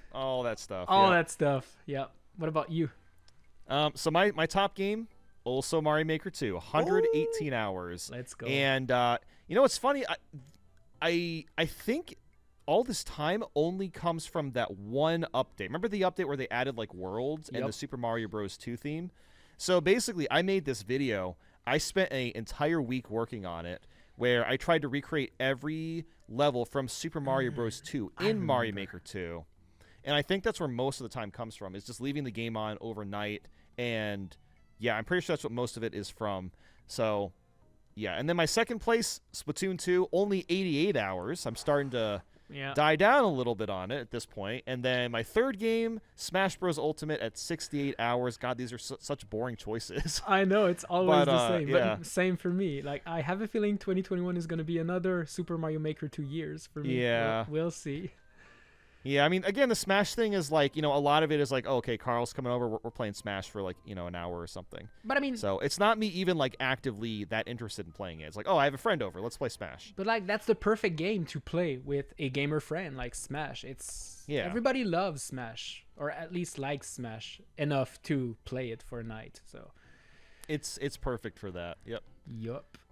stuff. That stuff. Yeah. What about you? So my top game, also Mario Maker 2, 118 hours. Let's go. And you know what's funny? I think all this time only comes from that one update. Remember the update where they added like worlds and the Super Mario Bros. 2 theme? So basically, I made this video. I spent an entire week working on it where I tried to recreate every level from Super Mario Bros. 2 in Mario Maker 2. And I think that's where most of the time comes from, is just leaving the game on overnight and Yeah, I'm pretty sure that's what most of it is from. So, yeah. And then my second place, Splatoon 2, only 88 hours. I'm starting to die down a little bit on it at this point. And then my third game, Smash Bros. Ultimate at 68 hours. God, these are such boring choices. I know, it's always the same. Yeah. But same for me. Like, I have a feeling 2021 is going to be another Super Mario Maker 2 years for me. Yeah. We'll see. Yeah, I mean, again, the Smash thing is like, a lot of it is like, oh, okay, Carl's coming over, we're playing Smash for like, an hour or something. But I mean, so it's not me even like actively that interested in playing it. It's like, oh, I have a friend over, let's play Smash. But like, that's the perfect game to play with a gamer friend, like Smash. Everybody loves Smash, or at least likes Smash enough to play it for a night. So it's perfect for that. Yep.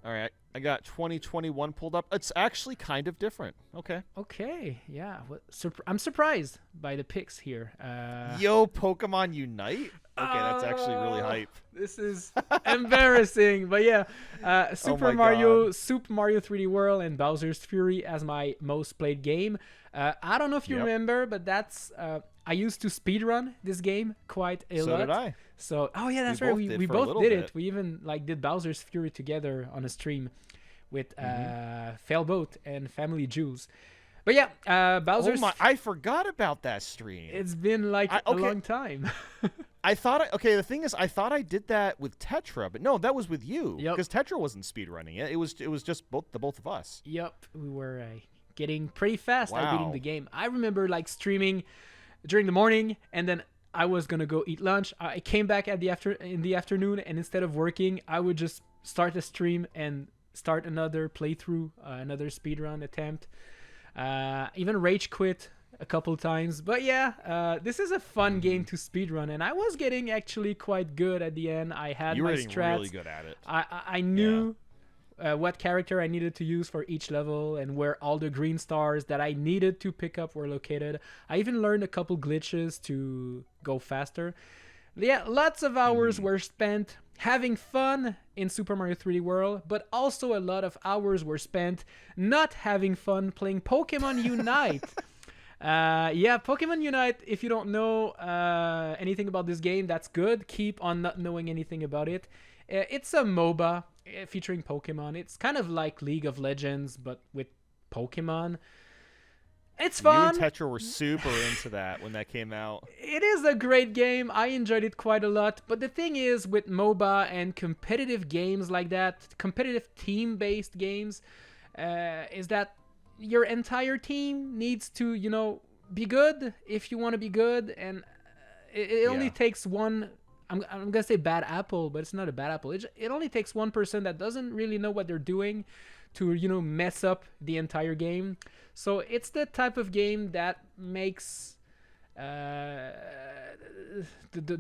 All right, I got 2021 pulled up. It's actually kind of different. Okay, yeah. I'm surprised by the picks here. Yo, Pokemon Unite? Okay, that's actually really hype. This is embarrassing, but yeah. Super Mario 3D World and Bowser's Fury as my most played game. I don't know if you remember, but that's I used to speedrun this game quite a lot. So did I. So, oh yeah, that's right. We both did it. We even like did Bowser's Fury together on a stream with Failboat and Family Jules. But yeah, Bowser's. Oh my! I forgot about that stream. It's been like a long time. The thing is, I thought I did that with Tetra, but no, that was with you. Yep. Because Tetra wasn't speedrunning it. It was just the both of us. Yep, we were getting pretty fast at beating the game. I remember like streaming during the morning, and then I was gonna go eat lunch. I came back in the afternoon, and instead of working, I would just start the stream and start another playthrough, another speedrun attempt. Even rage quit a couple times. But yeah, this is a fun game to speedrun, and I was getting actually quite good at the end. I had my strats. You were really good at it. I knew what character I needed to use for each level and where all the green stars that I needed to pick up were located. I even learned a couple glitches to go faster. Yeah, lots of hours were spent having fun in Super Mario 3D World, but also a lot of hours were spent not having fun playing Pokémon Unite. Pokémon Unite, if you don't know anything about this game, that's good. Keep on not knowing anything about it. It's a MOBA featuring Pokemon. It's kind of like League of Legends, but with Pokemon. It's fun. You and Tetra were super into that when that came out. It is a great game. I enjoyed it quite a lot. But the thing is, with MOBA and competitive games like that, competitive team-based games, is that your entire team needs to, be good if you want to be good. And it only takes one... I'm going to say bad apple, but it's not a bad apple. It only takes one person that doesn't really know what they're doing to, mess up the entire game. So it's the type of game that makes the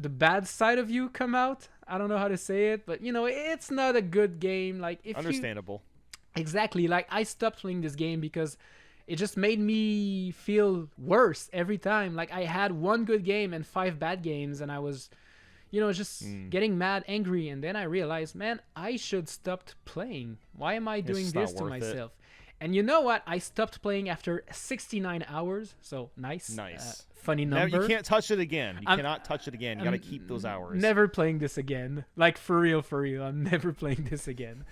bad side of you come out. I don't know how to say it, but, it's not a good game. Like, Understandable. Exactly. Like, I stopped playing this game because it just made me feel worse every time. Like, I had one good game and 5 bad games, and I was... just getting mad, angry, and then I realized, man, I should stop playing. Why am I doing this to myself? And you know what? I stopped playing after 69 hours. So nice. Funny number. Now you can't touch it again. You cannot touch it again. You got to keep those hours. Never playing this again. Like, for real. I'm never playing this again.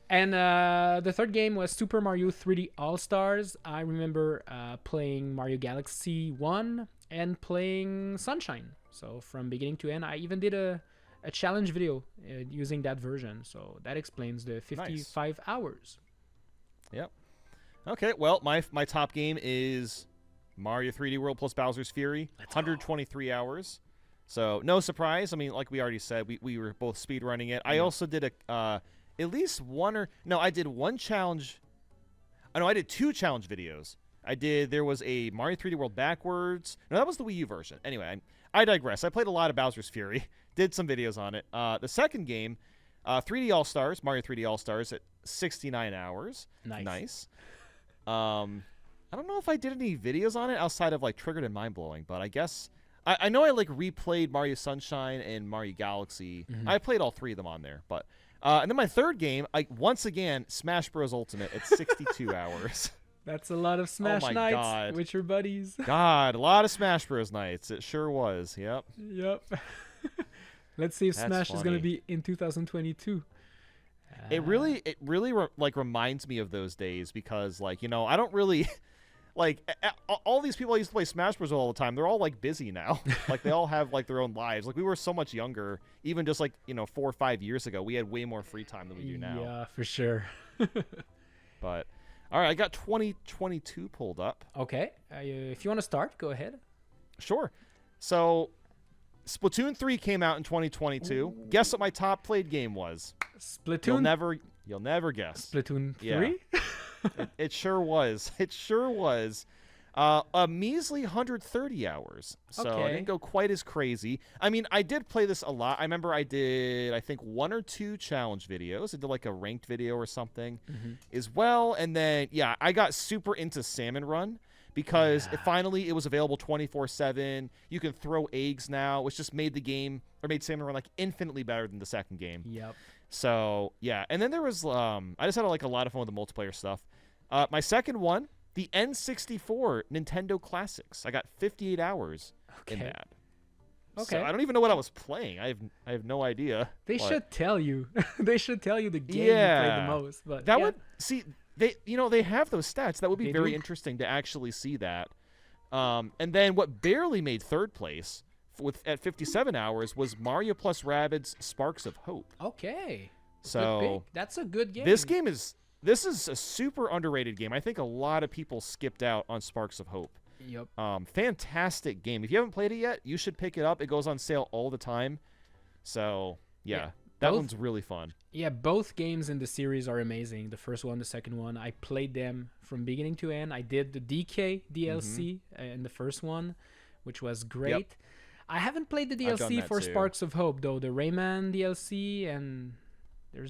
And the third game was Super Mario 3D All-Stars. I remember playing Mario Galaxy 1 and playing Sunshine. So from beginning to end, I even did a challenge video using that version. So that explains the 55 hours. Yep. Okay, well, my top game is Mario 3D World plus Bowser's Fury, 123 hours. So no surprise. I mean, like we already said, we were both speedrunning it. I also did at least I did one challenge. I did 2 challenge videos. There was a Mario 3D World backwards. No, that was the Wii U version. Anyway, I digress. I played a lot of Bowser's Fury. Did some videos on it. The second game, 3D All-Stars, Mario 3D All-Stars at 69 hours. Nice. I don't know if I did any videos on it outside of like Triggered and Mind Blowing, but I guess I know I like replayed Mario Sunshine and Mario Galaxy. I played all 3 of them on there, but and then my third game, once again, Smash Bros. Ultimate at 62 hours. That's a lot of Smash nights with your buddies. God, a lot of Smash Bros. Nights. It sure was. Yep. Let's see if That's Smash is going to funny. be in 2022. It really like reminds me of those days because like, you know, I don't really like all these people I used to play Smash Bros all the time. They're all like busy now. Like they all have like their own lives. Like we were so much younger, even just like, you know, 4 or 5 years ago. We had way more free time than we do now. Yeah, for sure. But all right, I got 2022 pulled up. Okay. If you want to start, go ahead. Sure. So Splatoon 3 came out in 2022. Ooh. Guess what my top played game was? Splatoon. You'll never guess. Splatoon 3? Yeah. it sure was. It sure was. A measly 130 hours. So okay. I didn't go quite as crazy. I mean, I did play this a lot. I remember I did, I think, 1 or 2 challenge videos. I did like a ranked video or something as well. And then, yeah, I got super into Salmon Run because it was available 24/7. You can throw eggs now, which just made the game, or made Salmon Run like infinitely better than the second game. Yep. So, yeah. And then there was, I just had like a lot of fun with the multiplayer stuff. My second one, the N64 Nintendo Classics. I got 58 hours in that. Okay. So I don't even know what I was playing. I have no idea. They should tell you. They should tell you the game you played the most. But that would they have those stats. That would be very do. interesting to actually see that. And then what barely made third place at 57 hours was Mario plus Rabbids Sparks of Hope. Okay. So that's a good game. This is a super underrated game. I think a lot of people skipped out on Sparks of Hope. Yep. Fantastic game. If you haven't played it yet, you should pick it up. It goes on sale all the time. So, that one's really fun. Yeah, both games in the series are amazing. The first one, the second one. I played them from beginning to end. I did the DK DLC in the first one, which was great. Yep. I haven't played the DLC for Sparks of Hope, though. The Rayman DLC and... there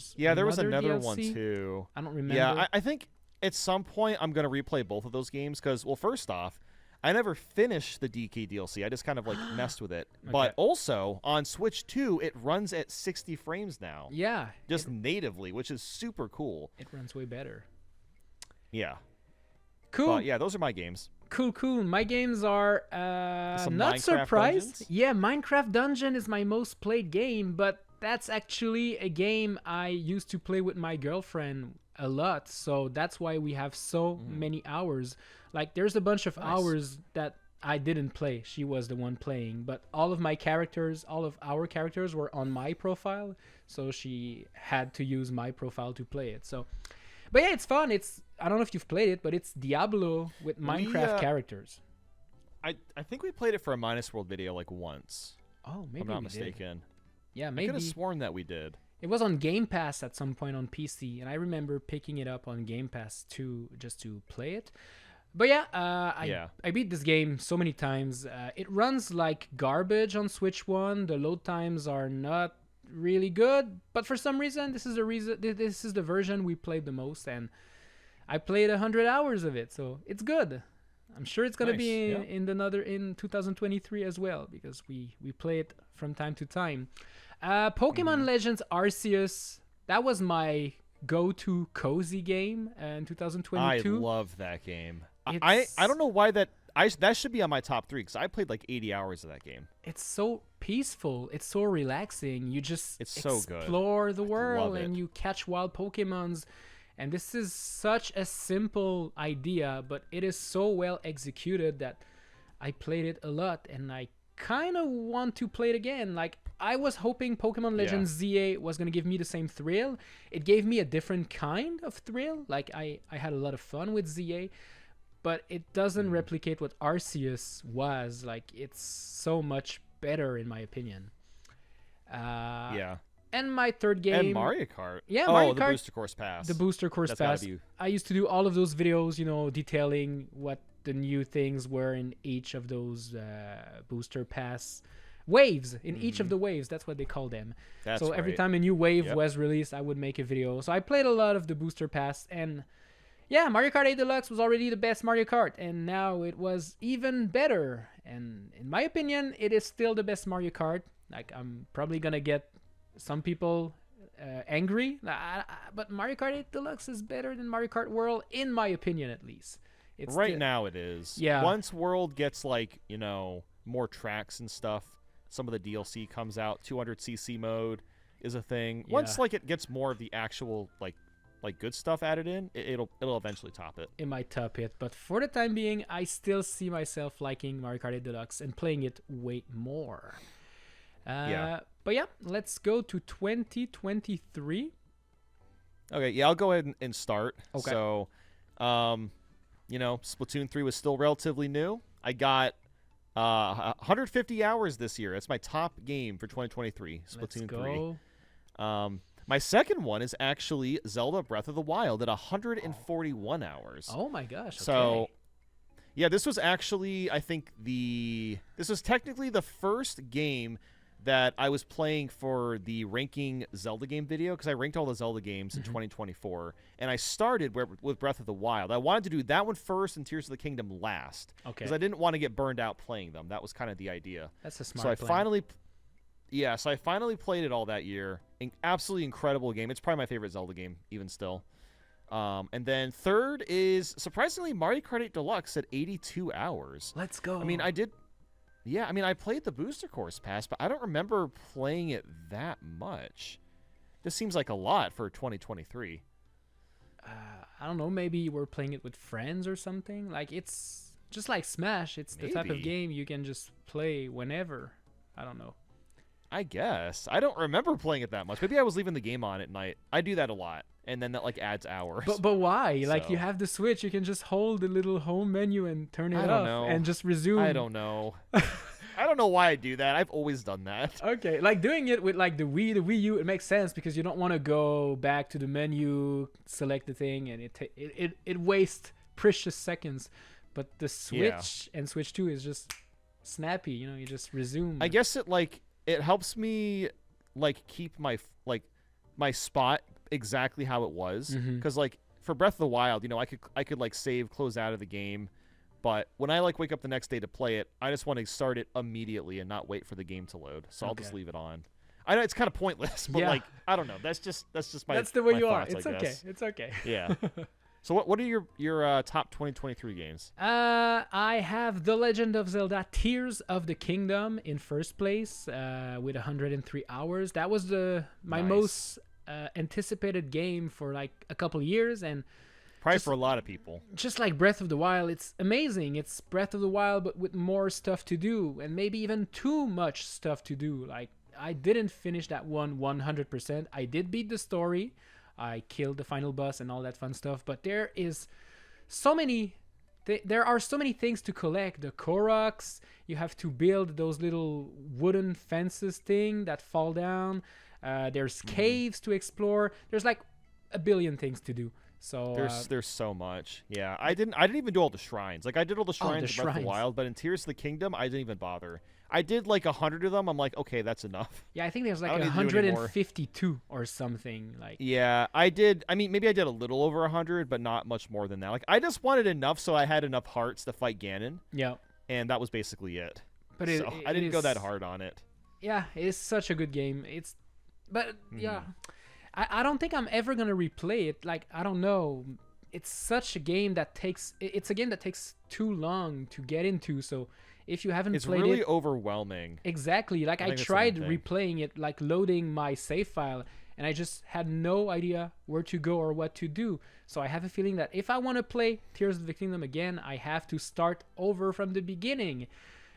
was another one too. I don't remember. Yeah, I think at some point I'm going to replay both of those games because, well, first off, I never finished the DK DLC. I just kind of like messed with it. Okay. But also on Switch 2, it runs at 60 frames now. Yeah. Just natively, which is super cool. It runs way better. Yeah. Cool. But yeah, those are my games. Cool. My games are not Minecraft surprised. Dungeons? Yeah, Minecraft Dungeon is my most played game, but that's actually a game I used to play with my girlfriend a lot, so that's why we have so many hours. Like, there's a bunch of hours that I didn't play. She was the one playing, but all of our characters were on my profile, so she had to use my profile to play it. So, but yeah, it's fun. I don't know if you've played it, but it's Diablo with Minecraft characters. I think we played it for a Minus World video like once. Oh, maybe I'm not we mistaken. Did. Yeah, maybe. I could have sworn that we did. It was on Game Pass at some point on PC, and I remember picking it up on Game Pass just to play it. But yeah, I beat this game so many times. It runs like garbage on Switch 1. The load times are not really good, but for some reason, this is the version we played the most, and I played 100 hours of it, so it's good. I'm sure it's gonna be in 2023 as well, because we play it from time to time. Pokemon Legends Arceus, that was my go-to cozy game in 2022. I love that game. I don't know why that should be on my top 3 because I played like 80 hours of that game. It's so peaceful. It's so relaxing. You just explore the world and you catch wild Pokemons. And this is such a simple idea, but it is so well executed that I played it a lot, and I kind of want to play it again. Like, I was hoping Pokemon Legends ZA was going to give me the same thrill. It gave me a different kind of thrill. Like, I had a lot of fun with ZA, but it doesn't replicate what Arceus was. Like, it's so much better, in my opinion. And my third game... And Mario Kart. Yeah, Mario Kart. The Booster Course Pass. The Booster Course Pass. I used to do all of those videos, detailing what the new things were in each of those Booster Pass waves. In each of the waves, that's what they call them. So every time a new wave was released, I would make a video. So I played a lot of the Booster Pass, and yeah, Mario Kart 8 Deluxe was already the best Mario Kart, and now it was even better. And in my opinion, it is still the best Mario Kart. Like, I'm probably gonna get some people angry, but Mario Kart 8 Deluxe is better than Mario Kart World, in my opinion, at least. Now it is. Yeah. Once World gets, like, more tracks and stuff, some of the DLC comes out. 200cc mode is a thing. Yeah. Once like it gets more of the actual like good stuff added in, it'll eventually top it. It might top it, but for the time being, I still see myself liking Mario Kart 8 Deluxe and playing it way more. But yeah, let's go to 2023. Okay, yeah, I'll go ahead and start. Okay. So, Splatoon 3 was still relatively new. I got 150 hours this year. That's my top game for 2023, Splatoon 3. My second one is actually Zelda Breath of the Wild at 141 hours. Oh my gosh. Okay. So, yeah, this was actually, I think, this was technically the first game that I was playing for the ranking Zelda game video, because I ranked all the Zelda games in 2024, and I started with Breath of the Wild. I wanted to do that one first and Tears of the Kingdom last, because I didn't want to get burned out playing them. That was kind of the idea. That's a smart plan. So I finally played it all that year. Absolutely incredible game. It's probably my favorite Zelda game, even still. And then third is, surprisingly, Mario Kart 8 Deluxe at 82 hours. Let's go. I mean, I played the Booster Course Pass, but I don't remember playing it that much. This seems like a lot for 2023. I don't know, maybe you were playing it with friends or something. Like, it's just like Smash. It's the type of game you can just play whenever. I don't know. I guess. I don't remember playing it that much. Maybe I was leaving the game on at night. I do that a lot, and then that like adds hours. But why? Like, you have the Switch, you can just hold the little home menu and turn it off and just resume. I don't know. I don't know why I do that. I've always done that. Okay, like doing it with like the Wii U, it makes sense because you don't want to go back to the menu, select the thing, and it wastes precious seconds. But the Switch and Switch 2 is just snappy. You just resume. I guess it helps me like keep my spot exactly how it was, because like for Breath of the Wild, I could like save, close out of the game, but when I like wake up the next day to play it, I just want to start it immediately and not wait for the game to load. So I'll just leave it on. I know it's kind of pointless, but like I don't know. That's just my. That's the way you thoughts, are. It's okay. It's okay. Yeah. So what are your top 2023 games? I have The Legend of Zelda Tears of the Kingdom in first place with 103 hours. That was my most anticipated game for like a couple years, and probably for a lot of people. Just like Breath of the Wild, it's amazing. It's Breath of the Wild, but with more stuff to do, and maybe even too much stuff to do. Like, I didn't finish that one 100%. I did beat the story. I killed the final boss and all that fun stuff, but there are so many things to collect. The Koroks, you have to build those little wooden fences thing that fall down. There's caves to explore. There's like a billion things to do. So there's so much. Yeah, I didn't even do all the shrines. Like I did all the shrines in Breath of the Wild, but in Tears of the Kingdom, I didn't even bother. I did like 100 of them. I'm like, okay, that's enough. Yeah, I think there's like 152 or something. Like, yeah, I did. I mean, maybe I did a little over 100, but not much more than that. Like, I just wanted enough so I had enough hearts to fight Ganon. Yeah, and that was basically it. But I didn't go that hard on it. Yeah, it is such a good game. Yeah, I don't think I'm ever gonna replay it. Like, I don't know. It's such a game that takes too long to get into. So if you haven't played it, it's really overwhelming. Exactly. Like, I tried replaying it, like loading my save file, and I just had no idea where to go or what to do. So I have a feeling that if I want to play Tears of the Kingdom again, I have to start over from the beginning.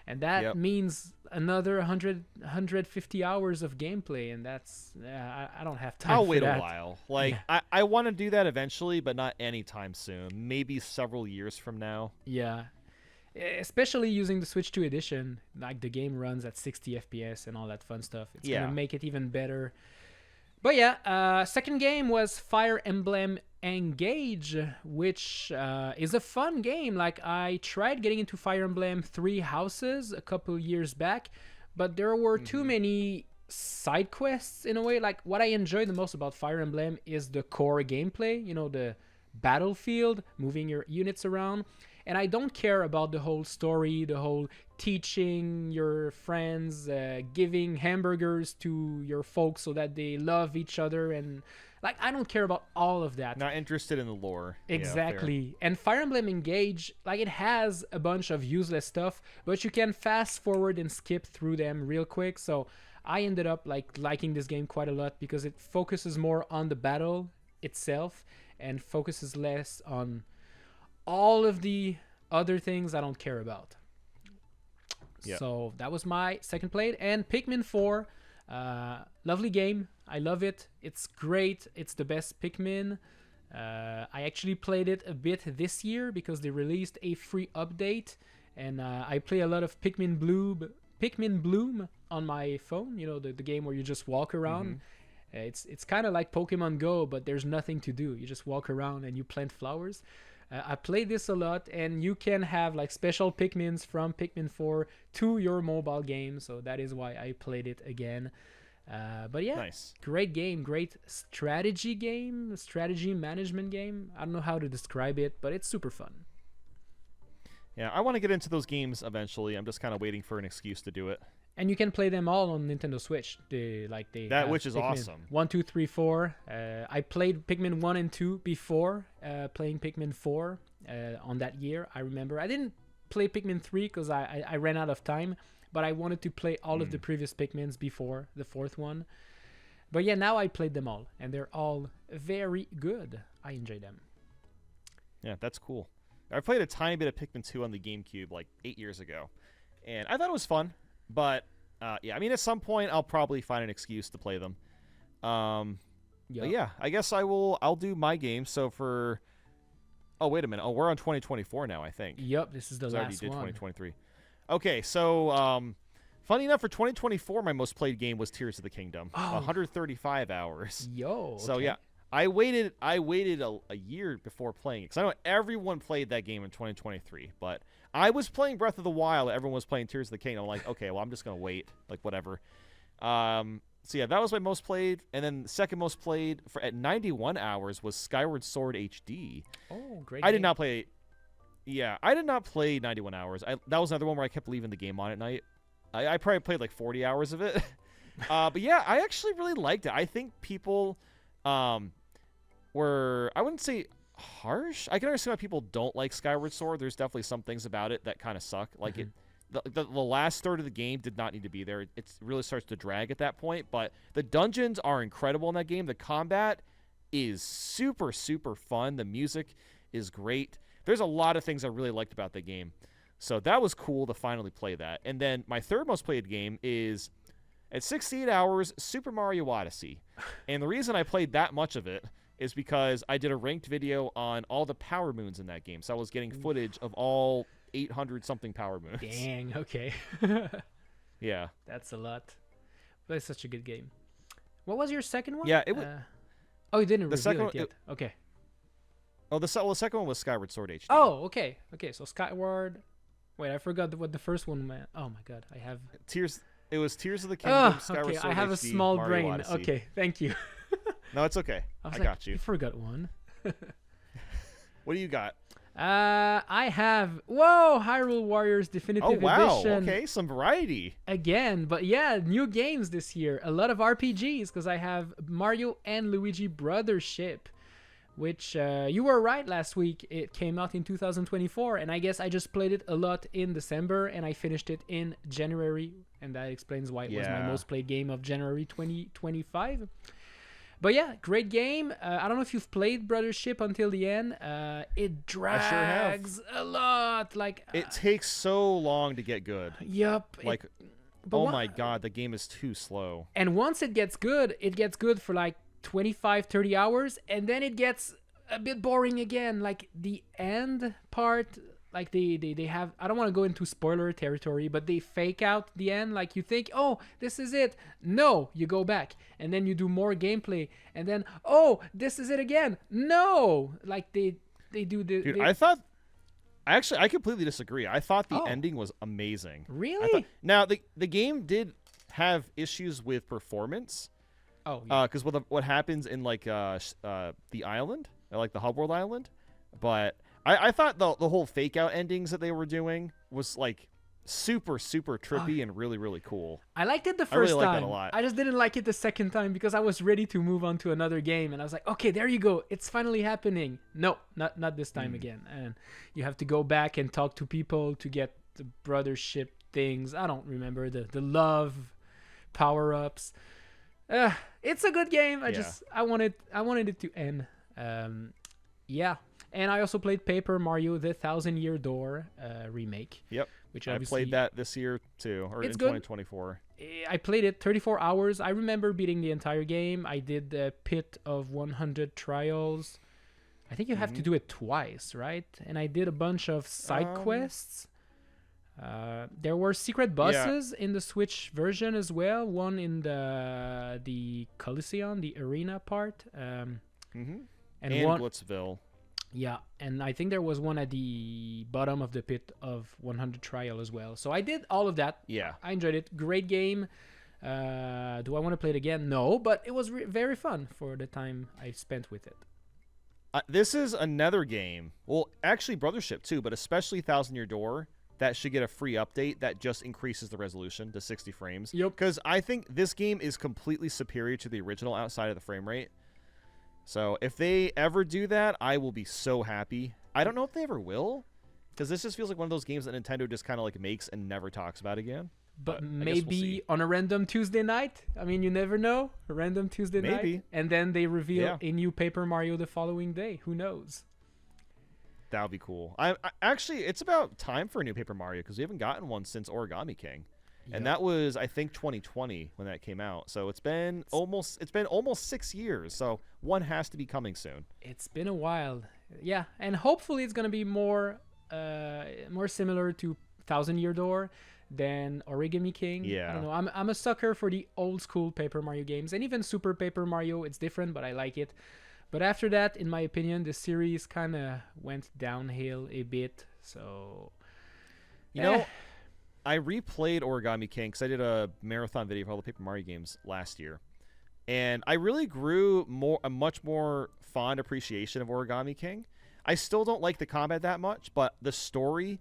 And that means another 150 hours of gameplay, and that's I don't have time. I'll for wait that. a while. Like, I want to do that eventually, but not anytime soon. Maybe several years from now. Yeah, especially using the Switch 2 edition. Like, the game runs at 60 FPS and all that fun stuff. It's gonna make it even better. But yeah, second game was Fire Emblem Engage, which is a fun game. Like, I tried getting into Fire Emblem 3 Houses a couple years back, but there were too many side quests in a way. Like, what I enjoy the most about Fire Emblem is the core gameplay, the battlefield, moving your units around. And I don't care about the whole story, the whole teaching your friends, giving hamburgers to your folks so that they love each other. And like, I don't care about all of that. Not interested in the lore. Exactly. Yeah, and Fire Emblem Engage, like, it has a bunch of useless stuff, but you can fast forward and skip through them real quick. So I ended up like liking this game quite a lot because it focuses more on the battle itself and focuses less on all of the other things I don't care about. Yep. So that was my second play. And Pikmin 4, lovely game. I love it. It's great. It's the best Pikmin. I actually played it a bit this year because they released a free update, and I play a lot of Pikmin Bloom on my phone. You know, the game where you just walk around. It's kind of like Pokemon Go, but there's nothing to do. You just walk around and you plant flowers. I played this a lot, and you can have like special Pikmins from Pikmin 4 to your mobile game, so that is why I played it again. But yeah, nice. Great game, great strategy management game. I don't know how to describe it, but it's super fun. Yeah, I want to get into those games eventually. I'm just kind of waiting for an excuse to do it. And you can play them all on Nintendo Switch. Which is Pikmin awesome. 1, 2, 3, 4. I played Pikmin 1 and 2 before playing Pikmin 4 on that year. I remember I didn't play Pikmin 3 because I ran out of time, but I wanted to play all of the previous Pikmins before the fourth one. But yeah, now I played them all, and they're all very good. I enjoy them. Yeah, that's cool. I played a tiny bit of Pikmin 2 on the GameCube like 8 years ago, and I thought it was fun. But yeah, I mean, at some point I'll probably find an excuse to play them. But yeah, I guess I'll do my game. So for wait a minute. We're on 2024 now, I think. Yep, this is the last one. I already did 2023. Okay, so funny enough, for 2024, my most played game was Tears of the Kingdom, 135 hours. Yo. So okay. yeah, I waited a year before playing it because I know everyone played that game in 2023, but I was playing Breath of the Wild. Everyone was playing Tears of the Kingdom. I'm like, okay, well, I'm just gonna wait, like whatever. So yeah, that was my most played, and then the second most played at 91 hours was Skyward Sword HD. Oh, great! I did not play. Yeah, I did not play 91 hours. That was another one where I kept leaving the game on at night. I probably played like 40 hours of it. But yeah, I actually really liked it. I think people were, I wouldn't say harsh. I can understand why people don't like Skyward Sword. There's definitely some things about it that kind of suck. Like the last third of the game did not need to be there. It really starts to drag at that point. But the dungeons are incredible in that game. The combat is super, super fun. The music is great. There's a lot of things I really liked about the game. So that was cool to finally play that. And then my third most played game is, at 68 hours, Super Mario Odyssey. And the reason I played that much of it is because I did a ranked video on all the power moons in that game. So I was getting footage of all 800-something power moons. Dang, okay. Yeah. That's a lot. But it's such a good game. What was your second one? Yeah, it was... you didn't reveal it yet. Okay. Oh, the second one was Skyward Sword HD. Oh, okay. Okay, so Skyward... Wait, I forgot what the first one meant. Oh my god, I have... It was Tears of the Kingdom, Skyward okay, Sword I have HD, a small Mario brain. Odyssey. Okay, thank you. No, it's okay. I got you. You forgot one. What do you got? I have... Whoa! Hyrule Warriors Definitive Edition. Oh, wow. Okay, some variety. Again, but yeah, new games this year. A lot of RPGs, because I have Mario and Luigi Brothership, which you were right last week. It came out in 2024, and I guess I just played it a lot in December, and I finished it in January, and that explains why it was my most played game of January 2025. But yeah, great game. I don't know if you've played Brothership until the end. It drags a lot. Like it takes so long to get good. Yep. Like, my god, the game is too slow. And once it gets good for like 25-30 hours, and then it gets a bit boring again. Like the end part, like they have, I don't want to go into spoiler territory, but they fake out the end. Like you think, oh, this is it. No, you go back and then you do more gameplay, and then, oh, this is it again. No, like they do the. Dude, I completely disagree. I thought the ending was amazing. Really? Now the game did have issues with performance. Oh, yeah. Because what happens in like the island? I like the Hub World Island, but I thought the whole fake out endings that they were doing was like super trippy and really really cool. I liked it the I really first like time. that a lot. I just didn't like it the second time because I was ready to move on to another game, and I was like, okay, there you go, it's finally happening. No, not this time again. And you have to go back and talk to people to get the brothership things. I don't remember the love power-ups. It's a good game. I wanted it to end. Yeah. And I also played Paper Mario: The Thousand Year Door remake. Yep. Which I played that this year too, or in 2024. I played it 34 hours. I remember beating the entire game. I did the Pit of 100 Trials. I think you have to do it twice, right? And I did a bunch of side quests. There were secret bosses in the Switch version as well. One in the Coliseum, the arena part. And one Blitzville. Yeah, and I think there was one at the bottom of the Pit of 100 Trial as well. So I did all of that. Yeah. I enjoyed it. Great game. Do I want to play it again? No, but it was very fun for the time I spent with it. This is another game. Well, actually Brothership too, but especially Thousand Year Door that should get a free update that just increases the resolution to 60 frames. Yep. Because I think this game is completely superior to the original outside of the frame rate. So if they ever do that, I will be so happy. I don't know if they ever will, because this just feels like one of those games that Nintendo just kind of like makes and never talks about again. But maybe on a random Tuesday night. I mean, you never know. A random Tuesday night. And then they reveal a new Paper Mario the following day. Who knows? That would be cool. I actually, it's about time for a new Paper Mario because we haven't gotten one since Origami King. And that was, I think, 2020 when that came out. So it's been almost 6 years. So one has to be coming soon. It's been a while. Yeah, and hopefully it's going to be more similar to Thousand Year Door than Origami King. Yeah. I don't know. I'm a sucker for the old school Paper Mario games. And even Super Paper Mario, it's different, but I like it. But after that, in my opinion, the series kind of went downhill a bit. So, you know, I replayed Origami King because I did a marathon video for all the Paper Mario games last year. And I really grew a much more fond appreciation of Origami King. I still don't like the combat that much, but the story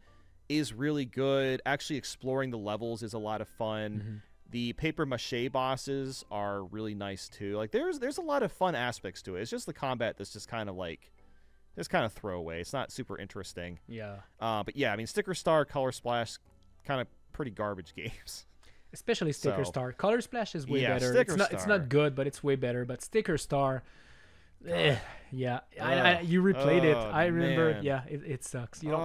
is really good. Actually exploring the levels is a lot of fun. The paper mache bosses are really nice too. Like there's a lot of fun aspects to it. It's just the combat that's just kind of like throwaway. It's not super interesting. Yeah. But yeah, I mean Sticker Star, Color Splash, kind of pretty garbage games. Especially Sticker Star. Color Splash is way better. It's not good, but it's way better. But Sticker Star, you replayed it. I remember. Man. Yeah, it sucks. You don't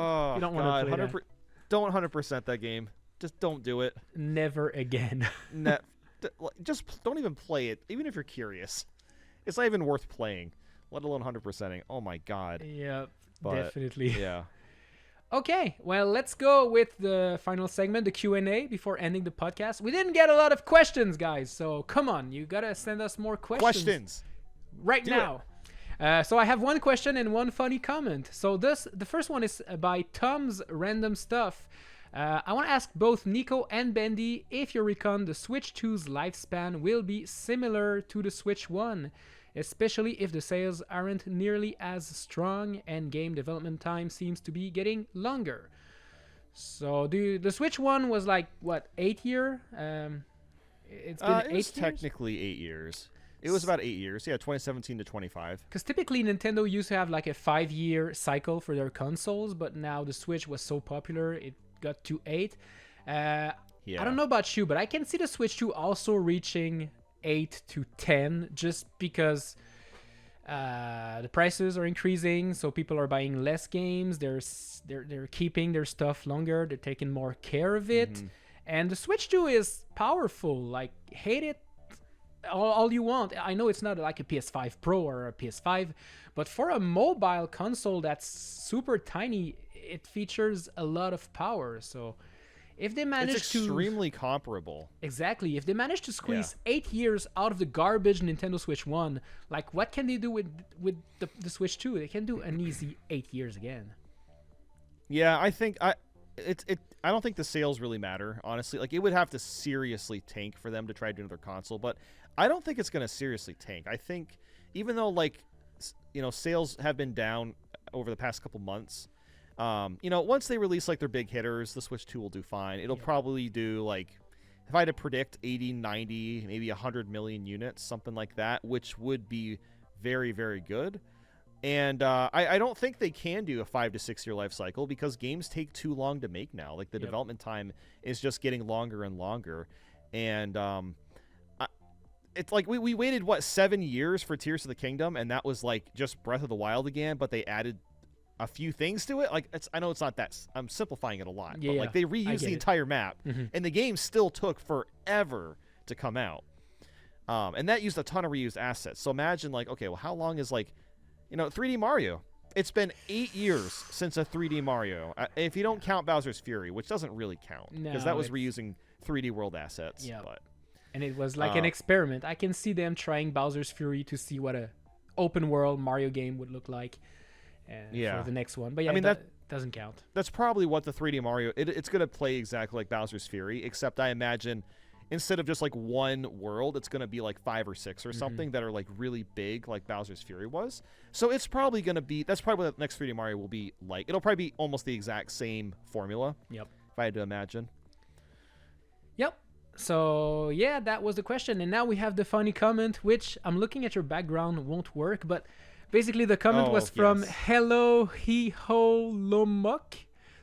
want to play that. Don't 100% that game. Just don't do it. Never again. Just don't even play it, even if you're curious. It's not even worth playing, let alone 100%ing. Oh my god. Yeah, definitely. Yeah. Okay, well, let's go with the final segment, the Q&A, before ending the podcast. We didn't get a lot of questions, guys, so come on. You got to send us more questions. Right now. So I have one question and one funny comment. So the first one is by Tom's Random Stuff. I want to ask both Nico and Bandy if you reckon the Switch 2's lifespan will be similar to the Switch 1, especially if the sales aren't nearly as strong and game development time seems to be getting longer. So the Switch 1 was like, what, 8 year? It's been 8 years? Technically 8 years. It was about 8 years. Yeah, 2017 to 25. Because typically Nintendo used to have like a 5-year cycle for their consoles, but now the Switch was so popular, it got to 8. I don't know about you, but I can see the Switch 2 also reaching 8 to 10 just because the prices are increasing, so people are buying less games. They're keeping their stuff longer. They're taking more care of it. And the Switch 2 is powerful. Like, hate it all you want. I know it's not like a PS5 Pro or a PS5, but for a mobile console that's super tiny, it features a lot of power. So if they manage it's extremely comparable. Exactly. If they manage to squeeze 8 years out of the garbage Nintendo Switch 1, like what can they do with the Switch 2? They can do an easy 8 years again. Yeah, I think I don't think the sales really matter, honestly. Like it would have to seriously tank for them to try to do another console, but I don't think it's going to seriously tank. I think even though sales have been down over the past couple months. Once they release like their big hitters, the Switch 2 will do fine. It'll probably do like, if I had to predict, 80, 90, maybe 100 million units, something like that, which would be very, very good. And I don't think they can do a 5 to 6 year life cycle because games take too long to make now. Like the development time is just getting longer and longer. And it's like we waited 7 years for Tears of the Kingdom, and that was like just Breath of the Wild again, but they added a few things to it. Like I know it's not that, I'm simplifying it a lot, but like they reused the entire map, and the game still took forever to come out. And that used a ton of reused assets. So imagine like, okay, well, how long is like, 3D Mario? It's been 8 years since a 3D Mario. If you don't count Bowser's Fury, which doesn't really count because that was reusing 3D World assets. Yeah. But and it was like an experiment. I can see them trying Bowser's Fury to see what a open world Mario game would look like for the next one. But yeah, I mean, that doesn't count. That's probably what the 3D Mario... It's going to play exactly like Bowser's Fury, except I imagine instead of just like one world, it's going to be like 5 or 6 or something that are like really big like Bowser's Fury was. So it's probably going to be... That's probably what the next 3D Mario will be like. It'll probably be almost the exact same formula. Yep. If I had to imagine. Yep. So yeah, that was the question. And now we have the funny comment, which I'm looking at your background, won't work, but basically the comment was from Hello Hiholomuk.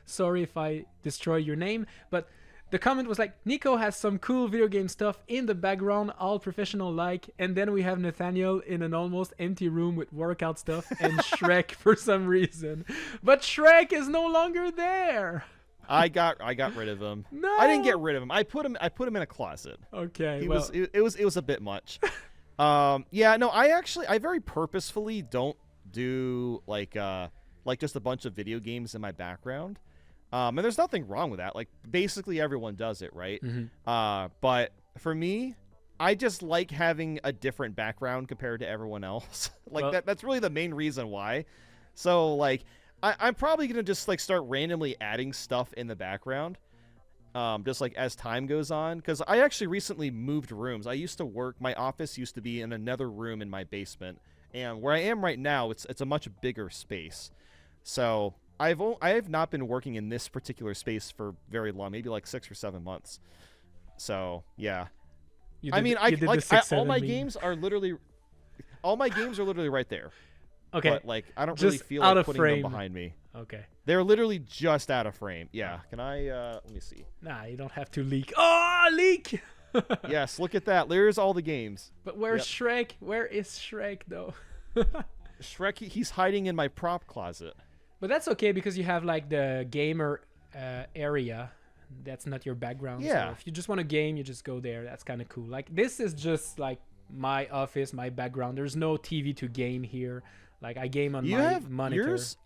Sorry if I destroy your name, but the comment was like, Nico has some cool video game stuff in the background, all professional like, and then we have Nathaniel in an almost empty room with workout stuff and Shrek for some reason. But Shrek is no longer there. I got rid of him. No, I didn't get rid of him. I put him in a closet. Okay, it was a bit much. I very purposefully don't do like just a bunch of video games in my background. And there's nothing wrong with that. Like basically everyone does it, right? But for me, I just like having a different background compared to everyone else. That's really the main reason why. So like I'm probably going to just like start randomly adding stuff in the background. Just like as time goes on, because I actually recently moved rooms. My office used to be in another room in my basement, and where I am right now, it's a much bigger space. So I have not been working in this particular space for very long, maybe like 6 or 7 months. So yeah, all my games are literally right there. Okay. But like I don't really feel like putting them behind me. Okay. They're literally just out of frame. Yeah. Can I let me see. Nah, you don't have to leak. Oh, leak! Yes, look at that. There's all the games. But where's Shrek? Where is Shrek though? Shrek, he's hiding in my prop closet. But that's okay because you have like the gamer area. That's not your background. Yeah. So if you just want a game, you just go there. That's kind of cool. Like this is just like my office, my background. There's no TV to game here. Like I game on my monitor. Yours?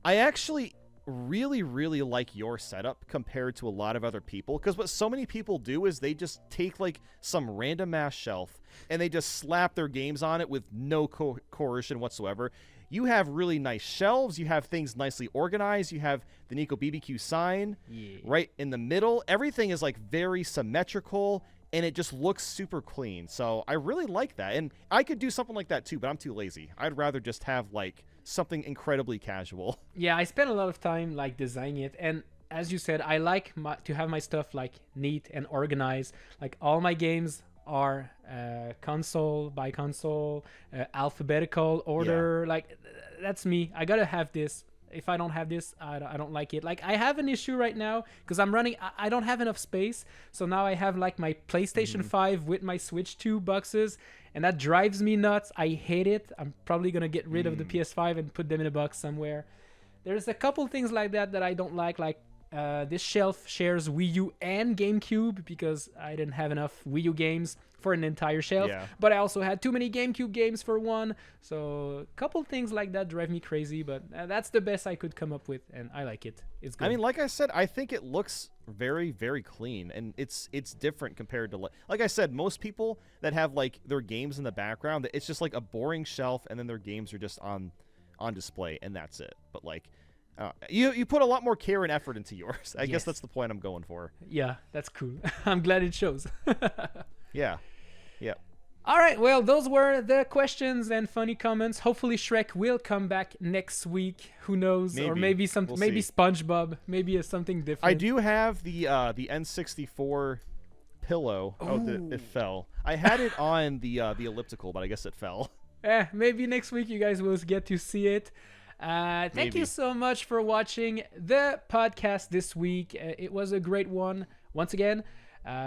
I actually really, really like your setup compared to a lot of other people, because what so many people do is they just take like some random ass shelf and they just slap their games on it with no coercion whatsoever. You have really nice shelves. You have things nicely organized. You have the Nicobbq sign right in the middle. Everything is like very symmetrical, and it just looks super clean. So I really like that. And I could do something like that too, but I'm too lazy. I'd rather just have like something incredibly casual. Yeah, I spent a lot of time like designing it. And as you said, I like to have my stuff like neat and organized. Like all my games are console by console, alphabetical order. Like that's me. I gotta have this. If I don't have this, I don't like it. Like I have an issue right now because I don't have enough space. So now I have like my PlayStation 5 with my Switch 2 boxes, and that drives me nuts. I hate it. I'm probably going to get rid of the PS5 and put them in a box somewhere. There's a couple things like that I don't like. Like this shelf shares Wii U and GameCube because I didn't have enough Wii U games for an entire shelf, but I also had too many GameCube games for one. So a couple things like that drive me crazy, but that's the best I could come up with, and I like it. It's good. I mean, like I said, I think it looks very, very clean, and it's different compared to like I said, most people that have like their games in the background, it's just like a boring shelf, and then their games are just on display, and that's it. But like you put a lot more care and effort into yours. I guess that's the point I'm going for. Yeah, that's cool. I'm glad it shows. Yeah. All right, well, those were the questions and funny comments. Hopefully Shrek will come back next week. Who knows? Or maybe maybe SpongeBob, maybe something different. I do have the N64 pillow. It fell. I had it on the elliptical, but I guess it fell. Maybe next week you guys will get to see it. Thank you so much for watching the podcast this week. It was a great one. Once again,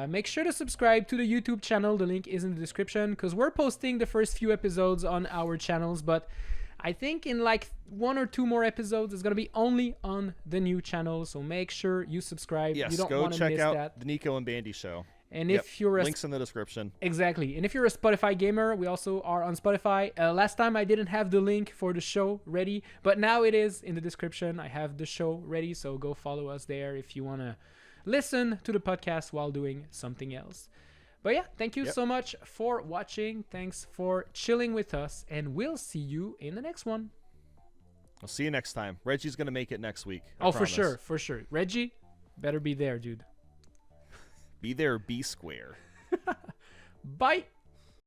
make sure to subscribe to the YouTube channel. The link is in the description because we're posting the first few episodes on our channels, but I think in like 1 or 2 more episodes, it's going to be only on the new channel. So make sure you subscribe. Yes, you don't go want to check miss out that. the Nico and Bandy show. And if you're links in the description. Exactly. And if you're a Spotify gamer, we also are on Spotify. Last time I didn't have the link for the show ready, but now it is in the description. I have the show ready, so go follow us there if you want to listen to the podcast while doing something else. But yeah, thank you so much for watching. Thanks for chilling with us, and we'll see you in the next one. I'll see you next time. Reggie's going to make it next week. I promise. For sure. Reggie, better be there, dude. Be there, be square. Bye.